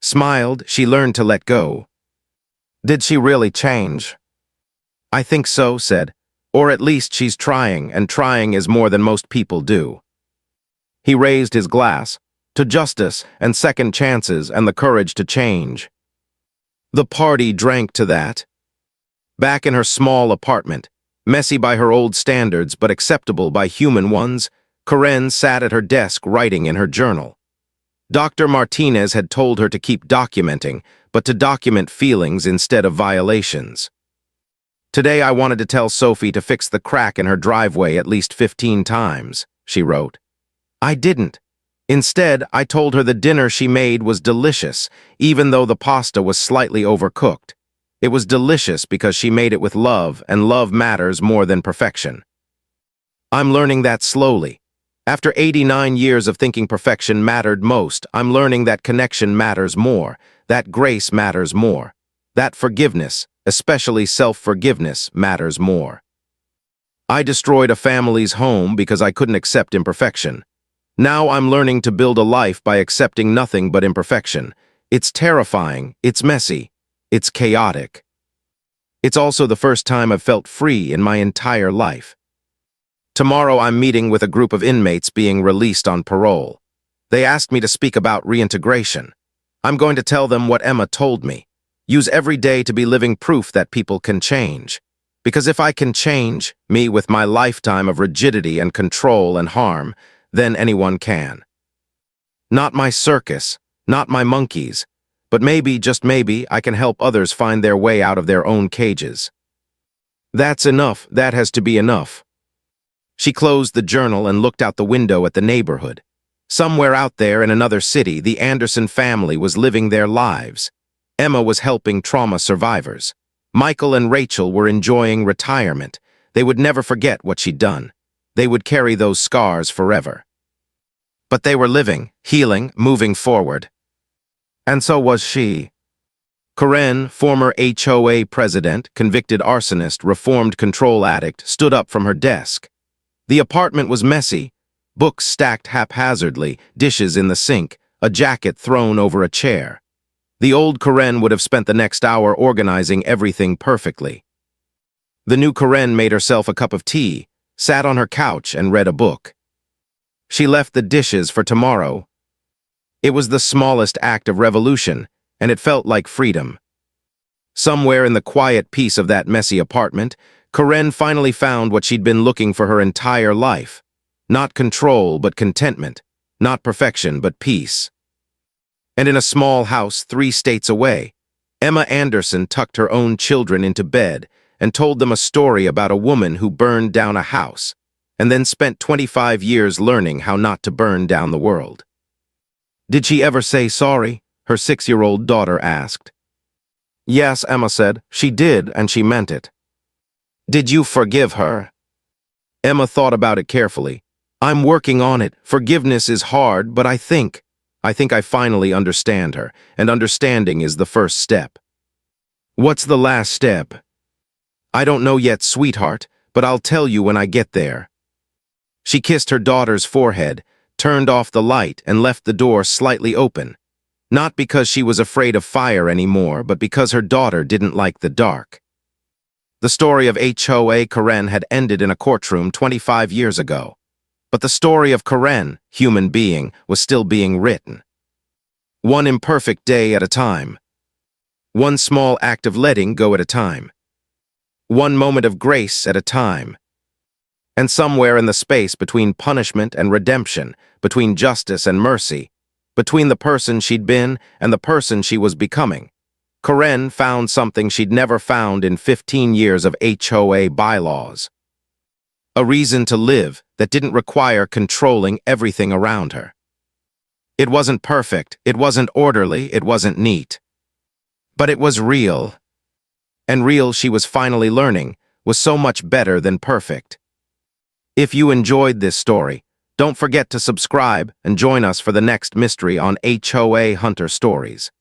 Smiled, she learned to let go. Did she really change? I think so, said. Or at least she's trying, and trying is more than most people do. He raised his glass to justice and second chances and the courage to change. The party drank to that. Back in her small apartment, messy by her old standards but acceptable by human ones, Karen sat at her desk writing in her journal. Dr. Martinez had told her to keep documenting, but to document feelings instead of violations. Today I wanted to tell Sophie to fix the crack in her driveway at least 15 times, she wrote. I didn't. Instead, I told her the dinner she made was delicious, even though the pasta was slightly overcooked. It was delicious because she made it with love, and love matters more than perfection. I'm learning that slowly. After 89 years of thinking perfection mattered most, I'm learning that connection matters more, that grace matters more, that forgiveness, especially self-forgiveness, matters more. I destroyed a family's home because I couldn't accept imperfection. Now I'm learning to build a life by accepting nothing but imperfection. It's terrifying, it's messy, it's chaotic. It's also the first time I've felt free in my entire life. Tomorrow I'm meeting with a group of inmates being released on parole. They asked me to speak about reintegration. I'm going to tell them what Emma told me. Use every day to be living proof that people can change. Because if I can change, me with my lifetime of rigidity and control and harm, then anyone can. Not my circus, not my monkeys, but maybe, just maybe, I can help others find their way out of their own cages. That's enough, that has to be enough. She closed the journal and looked out the window at the neighborhood. Somewhere out there in another city, the Anderson family was living their lives. Emma was helping trauma survivors. Michael and Rachel were enjoying retirement. They would never forget what she'd done. They would carry those scars forever. But they were living, healing, moving forward. And so was she. Karen, former HOA president, convicted arsonist, reformed control addict, stood up from her desk. The apartment was messy, books stacked haphazardly, dishes in the sink, a jacket thrown over a chair. The old Karen would have spent the next hour organizing everything perfectly. The new Karen made herself a cup of tea, sat on her couch and read a book. She left the dishes for tomorrow. It was the smallest act of revolution, and it felt like freedom. Somewhere in the quiet peace of that messy apartment, Karen finally found what she'd been looking for her entire life. Not control, but contentment. Not perfection, but peace. And in a small house 3 states away, Emma Anderson tucked her own children into bed and told them a story about a woman who burned down a house and then spent 25 years learning how not to burn down the world. Did she ever say sorry? Her 6-year-old daughter asked. Yes, Emma said. She did, and she meant it. Did you forgive her? Emma thought about it carefully. I'm working on it. Forgiveness is hard, but I think I finally understand her, and understanding is the first step. What's the last step? I don't know yet, sweetheart, but I'll tell you when I get there. She kissed her daughter's forehead, turned off the light, and left the door slightly open. Not because she was afraid of fire anymore, but because her daughter didn't like the dark. The story of HOA Karen had ended in a courtroom 25 years ago. But the story of Karen, human being, was still being written. One imperfect day at a time. One small act of letting go at a time. One moment of grace at a time. And somewhere in the space between punishment and redemption, between justice and mercy, between the person she'd been and the person she was becoming, Karen found something she'd never found in 15 years of HOA bylaws. A reason to live that didn't require controlling everything around her. It wasn't perfect, it wasn't orderly, it wasn't neat. But it was real. And real, she was finally learning, was so much better than perfect. If you enjoyed this story, don't forget to subscribe and join us for the next mystery on HOA Hunter Stories.